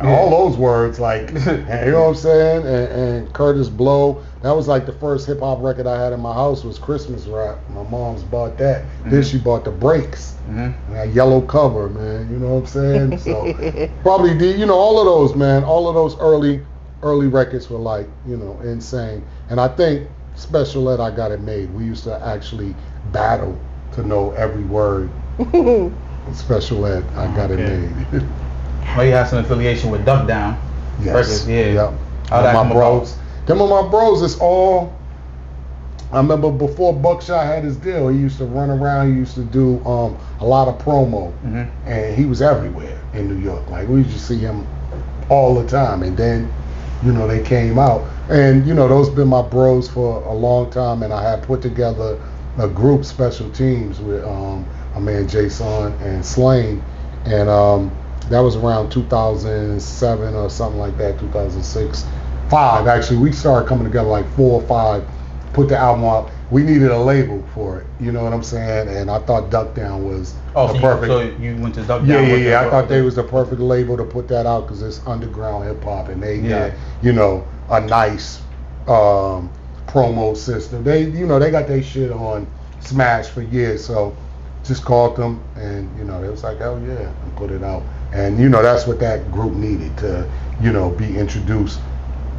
All those words, like, and, you know what I'm saying? And Curtis Blow, that was like the first hip hop record I had in my house was Christmas Rap. My mom's bought that. Then she bought the Breaks. And that yellow cover, man. You know what I'm saying? So probably all of those, man. All of those early records were like, insane. And I think Special Ed, I Got It Made. We used to actually battle to know every word. Special Ed, I Got It Made. Well, you have some affiliation with Duck Down. Yes. Records, yeah. Yep. How that My come bros. about? Them are my bros. It's all. I remember before Buckshot had his deal, he used to run around. He used to do a lot of promo, and he was everywhere in New York. Like we used to see him all the time. And then, they came out, and those been my bros for a long time. And I had put together a group, Special Teams, with my man Jason and Slane, and that was around 2007 or something like that, 2006, 5 actually. We started coming together like 4 or 5, put the album out. We needed a label for it, you know what I'm saying? And I thought Duck Down was perfect. So you went to Duck Down? Yeah. I thought they was the perfect label to put that out because it's underground hip hop and they got, a nice promo system. They got their shit on Smash for years, so just called them and they was like, oh yeah, and put it out. And that's what that group needed to be introduced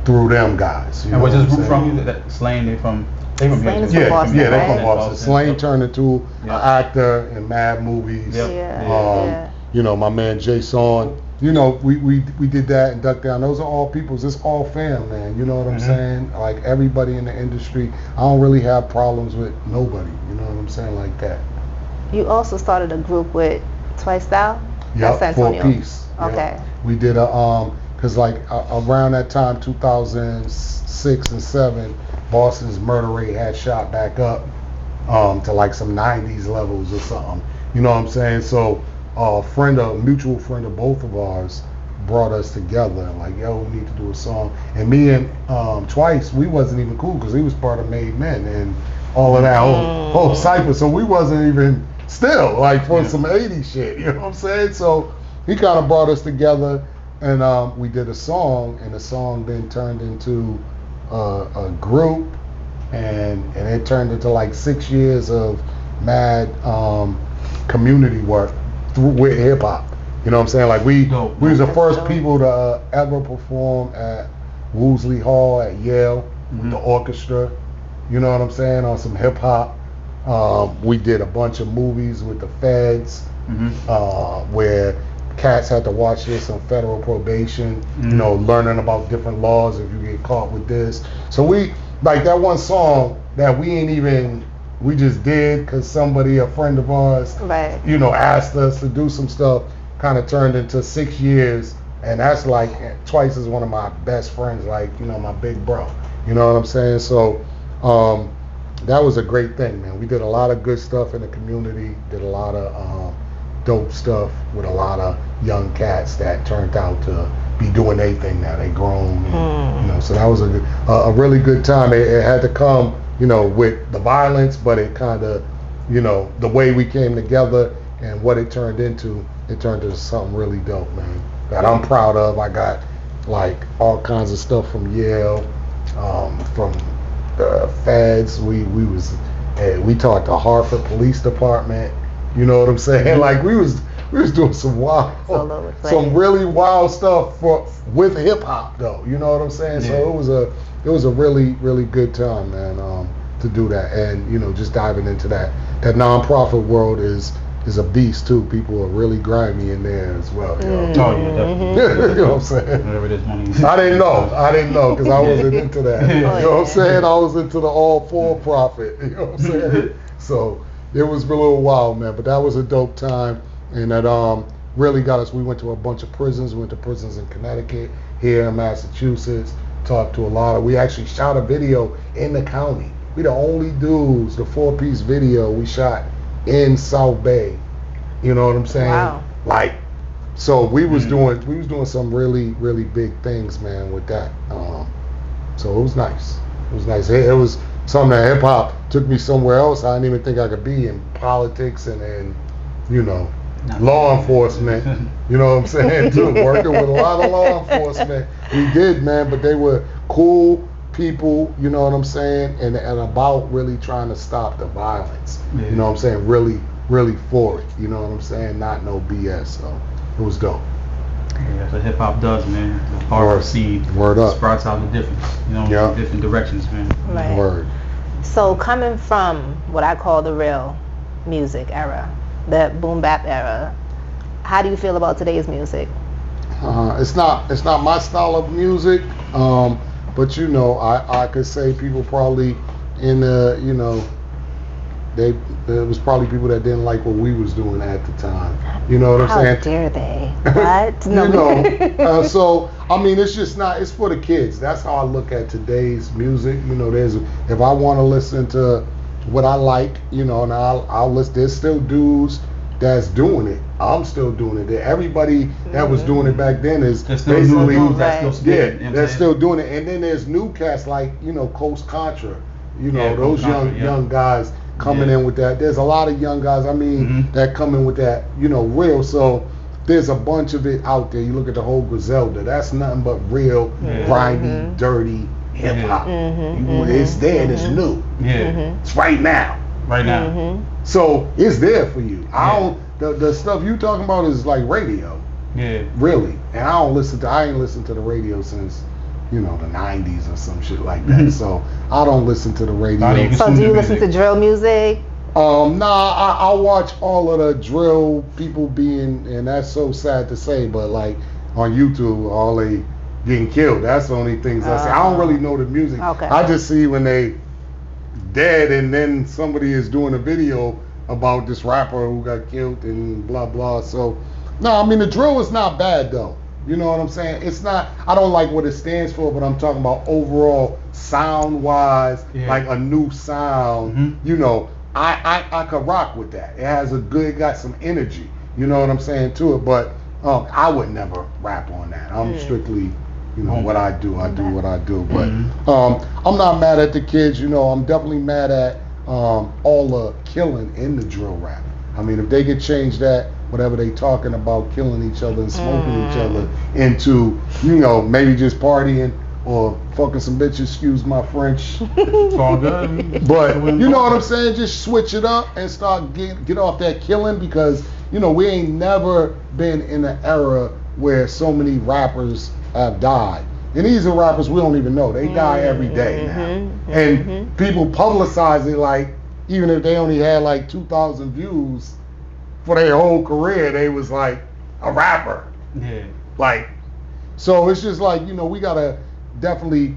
through them guys. And where's this group from? That Slane, they from Slane is here. from Boston, they're right? from Boston. Slane turned into an actor in mad movies. My man Jason, we did that and Duck Down. Those are all peoples. It's all fam, man. You know what I'm saying? Like everybody in the industry. I don't really have problems with nobody. You know what I'm saying? Like that. You also started a group with Twice Style? Yep, 4 Piece. Okay. Yep. We did cause like around that time, 2006 and 7, Boston's murder rate had shot back up to like some 90s levels or something. You know what I'm saying? So a mutual friend of both of ours brought us together. Like, yo, we need to do a song. And me and Twice, we wasn't even cool because he was part of Made Men and all of that whole cypher. So we wasn't even still like for some 80s shit. You know what I'm saying? So he kind of brought us together and we did a song, and the song then turned into a group, and it turned into like 6 years of mad community work with hip hop. You know what I'm saying? Like we was the first people to ever perform at Woolsey Hall at Yale with the orchestra. You know what I'm saying? On some hip hop. We did a bunch of movies with the feds where cats had to watch this on federal probation, learning about different laws if you get caught with this. So we, like that one song that we just did because somebody, a friend of ours, asked us to do some stuff, kind of turned into 6 years. And that's like, Twice is one of my best friends, like, my big bro. You know what I'm saying? So that was a great thing, man. We did a lot of good stuff in the community, did a lot of dope stuff with a lot of young cats that turned out to be doing their thing now. They grown, and, so that was a really good time. It had to come, with the violence, but it kind of, the way we came together and what it turned into something really dope, man, that I'm proud of. I got like all kinds of stuff from Yale, from the feds. We talked to Hartford Police Department. You know what I'm saying? Like we was doing some really wild stuff with hip hop though. You know what I'm saying? Yeah. So it was a really, really good time, man, to do that. And just diving into that nonprofit world is a beast too. People are really grimy in there as well. You know? You know what I'm saying? Whatever this money is. I didn't know because I wasn't into that. You know what I'm saying? I was into the all for profit. You know what I'm saying? So it was a little wild, man, but that was a dope time, and that really got us. We went to a bunch of prisons. We went to prisons in Connecticut, here in Massachusetts, talked to a lot of. We actually shot a video in the county. We the only dudes, the 4-piece video we shot in South Bay. You know what I'm saying? Wow. Like, so we was doing some really, really big things, man, with that. So it was nice. It was nice. It was something that hip hop took me somewhere else. I didn't even think I could be in politics and you know, law enforcement. You know what I'm saying? Too, working with a lot of law enforcement. We did, man, but they were cool people. You know what I'm saying? And about really trying to stop the violence. Yeah. You know what I'm saying? Really, really for it. You know what I'm saying? Not no BS. So it was dope. Yeah, that's what hip hop does, man. The power of seed. Word up. Sprouts out the difference. You know, Yeah. different directions, man. Right. Word. So coming from what I call the real music era, the boom bap era, how do you feel about today's music? It's not my style of music, but you know, I could say people probably in the, you know, there was probably people that didn't like what we was doing at the time. You know what I'm saying? How dare they? What? No. You know, so I mean, it's just not. It's for the kids. That's how I look at today's music. You know, if I want to listen to what I like, you know, and I'll listen. There's still dudes that's doing it. I'm still doing it. Everybody that was doing it back then is There's still basically new dudes that still spit, you know what I'm they're saying? still doing it. And then there's new cats like, you know, Coast Contra. You know, Yeah, those Coast Contra, young guys coming in with that. There's a lot of young guys, I mean, that come in with that, you know, real. So there's a bunch of it out there. You look at the whole Griselda, that's nothing but real, grimy, dirty hip hop. It's there and it's new. Yeah. It's right now. Right now. So it's there for you. I don't, the stuff you talking about is like radio, Yeah. really. And I ain't listened to the radio since, you know, the 90s or some shit like that. So I don't listen to the radio. How do you So do you listen to drill music? I watch all of the drill people being, and that's so sad to say, but like on YouTube, all they getting killed. That's the only things I see. I don't really know the music. Okay. I just see when they dead and then somebody is doing a video about this rapper who got killed and blah blah. So no, I mean the drill is not bad though. You know what I'm saying? It's not, I don't like what it stands for, but I'm talking about overall sound wise, like a new sound. You know, I could rock with that. It has got some energy. You know what I'm saying to it, but I would never rap on that. I'm strictly, you know, what I do. I do what I do. But I'm not mad at the kids. You know, I'm definitely mad at all the killing in the drill rap. I mean, if they could change that, whatever they talking about, killing each other and smoking each other, into, you know, maybe just partying or fucking some bitches, excuse my French. It's all good. But you know what I'm saying? Just switch it up and start get off that killing, because you know we ain't never been in an era where so many rappers have died. And these are rappers we don't even know. They die every day now. And people publicize it like, even if they only had like 2,000 views for their whole career, they was like a rapper. Yeah. Like, so it's just like, you know, we gotta definitely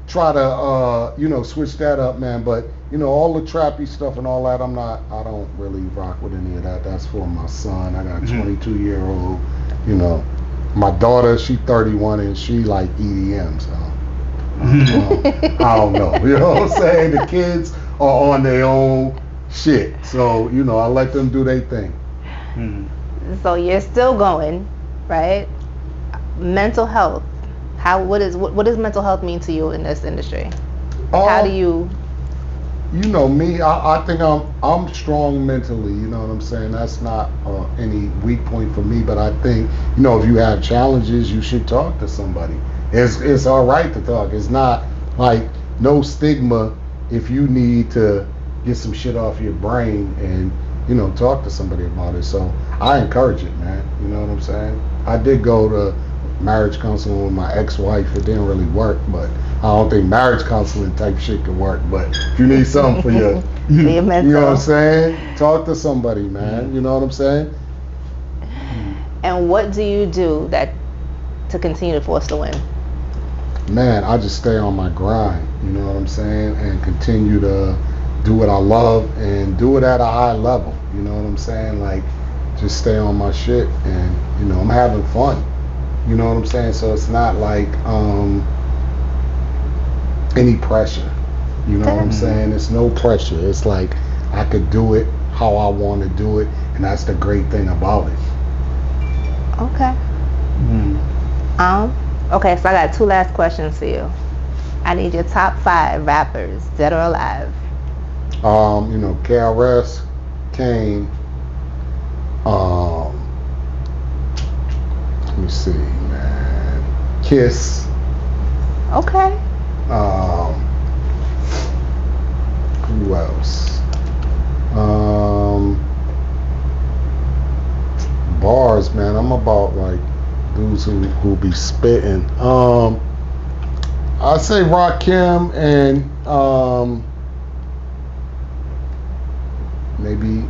try to, you know, switch that up, man. But, you know, all the trappy stuff and all that, I don't really rock with any of that. That's for my son. I got a 22-year-old, you know. My daughter, she 31 and she like EDM, so I don't know. You know what I'm saying? The kids are on their own shit. So, you know, I let them do their thing. So you're still going, right? Mental health. What does mental health mean to you in this industry? How do you? You know me. I think I'm strong mentally. You know what I'm saying? That's not any weak point for me. But I think, you know, if you have challenges, you should talk to somebody. It's all right to talk. It's not like no stigma if you need to get some shit off your brain and, you know, talk to somebody about it. So I encourage it, man. You know what I'm saying? I did go to marriage counseling with my ex-wife. It didn't really work, but I don't think marriage counseling type shit can work. But if you need something for your, you know what I'm saying? Talk to somebody, man. You know what I'm saying? And what do you do to continue to force the win? Man, I just stay on my grind. You know what I'm saying? And continue to do what I love and do it at a high level. You know what I'm saying? Like, just stay on my shit, and, you know, I'm having fun. You know what I'm saying? So it's not like, any pressure. You know what I'm saying? It's no pressure. It's like I could do it how I want to do it, and that's the great thing about it. Okay. Okay, so I got 2 last questions for you. I need your top 5 rappers, dead or alive. You know, KRS, Kane, let me see, man, Kiss. Okay. Who else? Bars, man. I'm about like dudes who be spitting. I say Rakim and maybe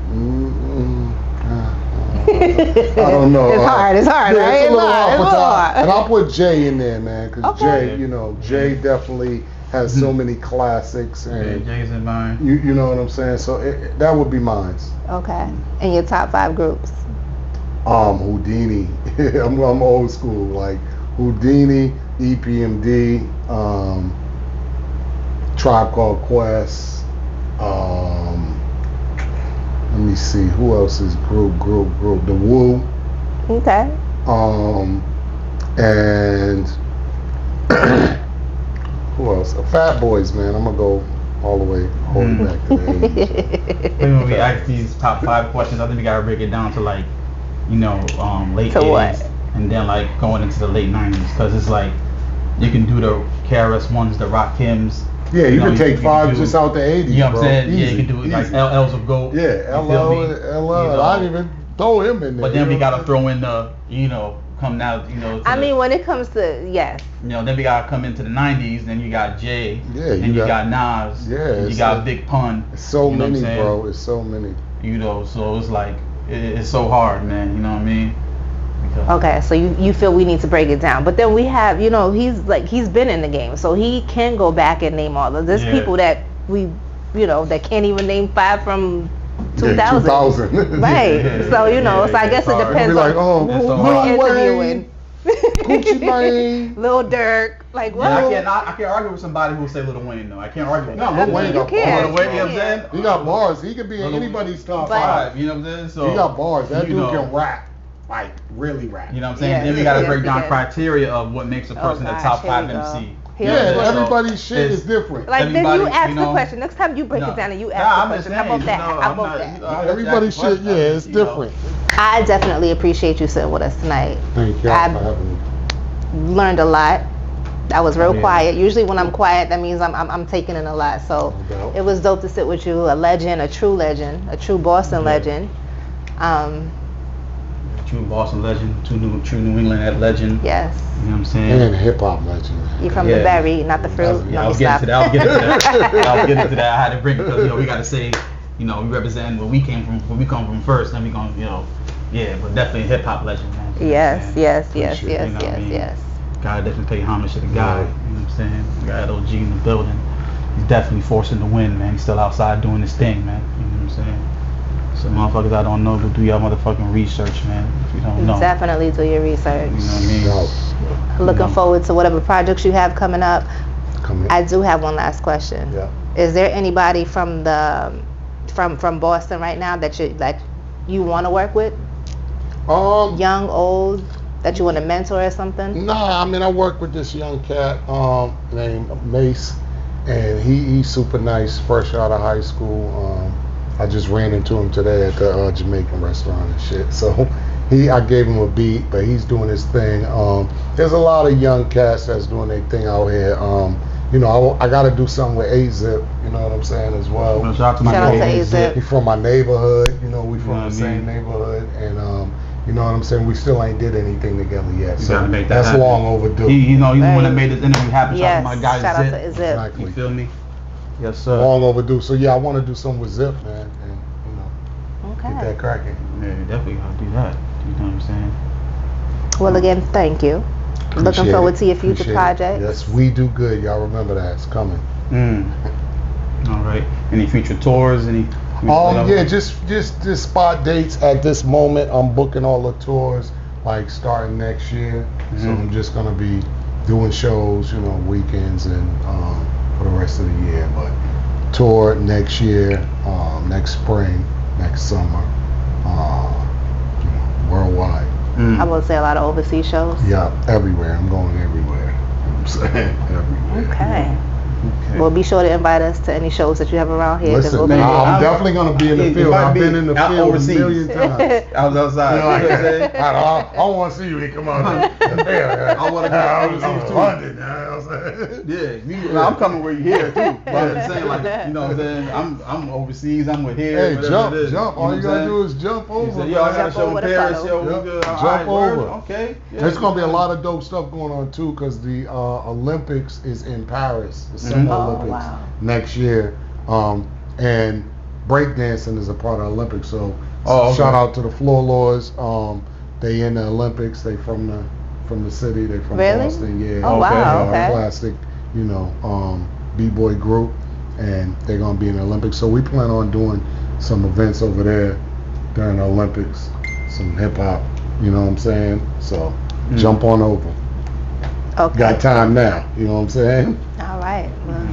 I don't know. It's hard, yeah, right? It's a little hard. It's hard. And I'll put Jay in there, man, because Okay. Jay definitely has so many classics, and Jay's in mine. you know what I'm saying. So that would be mine. Okay. And your top 5 groups. Houdini. I'm old school, like Houdini, EPMD, Tribe Called Quest. Let me see, who else is group? The Woo. Okay. And who else? Fat Boys, man. I'm gonna go all the way back to the 80s. When we ask these top 5 questions, I think we gotta break it down to like, late To 80s, what? and then like going into the late 90s, because it's like you can do the KRS-Ones, the Rakims. Yeah, you can take can 5 do- just out the 80s, You know what I'm bro. saying? Yeah, Easy, you can do like easy. LL's of GOAT. Yeah, you feel me? LL. I didn't even throw him in there. But then we you know gotta what throw in the, come out, to I the- mean, when it comes to, yes. then we gotta come into the 90s. Then you got Jay. Yeah, and you got Nas. Yeah, and you it's got like- Big Pun. It's so You know what I'm many, saying? bro. It's so many. So it's like it's so hard, man. You know what I mean? Because Okay, so you feel we need to break it down. But then we have, he's been in the game. So he can go back and name all of this. Yeah. People that that can't even name 5 from 2000. Yeah, 2000. Right. Yeah, so, yeah, so I guess it's it hard. depends They'll be like, on oh, It's so who hard. we're interviewing. Gucci Mane. Lil Durk. Like, what? Yeah, I can't argue with somebody who say Lil Wayne though. I can't argue with No, that. Lil Wayne you got can't. Lil Wayne, you know what I'm Yeah. saying? He got bars. He could be in Lil- anybody's top But- 5. You know what I'm saying? So He got bars. That you dude know. can rap. Like, really rap. You know what I'm saying? Yes, then we gotta yes, break he down can. criteria of what makes a person a gosh, top here 5 we go. MC. Here Yeah, we go. everybody's shit it's- is different. Like, then everybody, you ask you the know- question. Next time you break No. it down and you Nah, ask the I'm question. just How about saying, that? you know, How I'm about not- that? you know, I just Everybody's ask the shit, question, yeah, it's you know. different. I definitely appreciate you sitting with us tonight. Thank y'all for having me. Learned a lot. I was real Yeah. quiet. Usually when I'm quiet, that means I'm taking in a lot. So No doubt. it was dope to sit with you, a legend, a true Boston legend. True Boston legend, true New England legend. Yes. You know what I'm saying? And hip hop legend. You from Yeah. the berry, not the fruit. Yeah, I No, was stop. getting to that. I was getting to that. I had to bring it because we gotta say, we represent where we come from first. Then we gonna, but definitely a hip hop legend, man. You know what I'm Yes, saying? yes, yes, Appreciate it, yes, you know what I yes, mean? yes. Gotta definitely pay homage to the guy. You know what I'm saying? We got OG in the building. He's definitely forcing the win, man. He's still outside doing his thing, man. You know what I'm saying? So motherfuckers I don't know, go do your motherfucking research, man. If you don't know. Definitely do your research. You know what I mean? No, Looking know. forward to whatever projects you have coming up. come in. I do have one last question. Yeah. Is there anybody from from Boston right now that you want to work with? Young, old, that you want to mentor or something? Nah, I mean, I work with this young cat named Mace, and he's super nice, fresh out of high school. I just ran into him today at the Jamaican restaurant and shit. So I gave him a beat, but he's doing his thing. There's a lot of young cats that's doing their thing out here. I got to do something with A-Zip, you know what I'm saying, as well. Shout out to my Shout out to boy, A-Zip. He's from my neighborhood, we from know the what I same mean? neighborhood, and you know what I'm saying, we still ain't did anything together yet, You so gotta make that that's happen. long overdue. He's the one Right. that made this interview happen. Shout out Yes. to my guy Shout out Zip. to Zip. Exactly. You feel me? Yes, sir. Long overdue. So yeah, I want to do something with Zip, man, and get Okay. that cracking. Yeah, you definitely gotta do that. You know what I'm saying? Well, again, thank you. Looking Appreciate forward it. to your future Appreciate it. projects. Yes, we do good. Y'all remember that? It's coming. All right. Any future tours? Yeah, just spot dates at this moment. I'm booking all the tours like starting next year. So I'm just gonna be doing shows, weekends and for the rest of the year. But tour next year, next spring, next summer, worldwide. I would say a lot of overseas shows. Yeah, everywhere. I'm going everywhere. You know what I'm saying? Everywhere. Okay. Okay. Well, be sure to invite us to any shows that you have around here. 'cause Listen, we'll be man, there. I'm definitely going to be in the field. I've been in the out field overseas. a million times. I was outside. You know, You know what I'm saying? I want to see you. He come out. I wanna go overseas I'm too. London. You know what I'm saying? Yeah, I'm coming where you here too. But I'm saying, like, you know what I'm saying? I'm overseas. I'm with here. Hey, whatever it is. jump. All you know got to what do is jump I'm over. saying? Yo, I got a Jump show over in the Paris. funnel. Yo, we Yep. good. All Jump right, word. over. Okay. Yeah, There's going to be a lot of dope stuff going on too, because the Olympics is in Paris, the Summer Oh, Olympics wow. next year, and breakdancing is a part of the Olympics. So Oh, okay. shout out to the Floor Lords. They in the Olympics. They from the city. They from Really? Boston. Yeah. Oh, wow, okay. Classic, b-boy group, and they're gonna be in the Olympics. So we plan on doing some events over there during the Olympics, some hip hop. You know what I'm saying? So jump on over. Okay. Got time now. You know what I'm saying? All right. Well,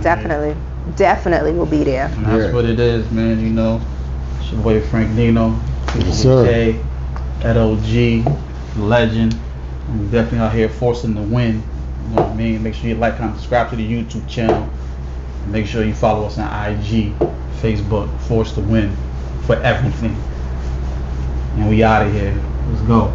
definitely we'll be there. And that's Yeah. what it is, man. You know, it's your boy Frank Nino, Yes, sir. J, at OG, legend. And we definitely out here forcing the win. You know what I mean? Make sure you like, comment, subscribe to the YouTube channel. And make sure you follow us on IG, Facebook, Force the Win for everything. And we out of here. Let's go.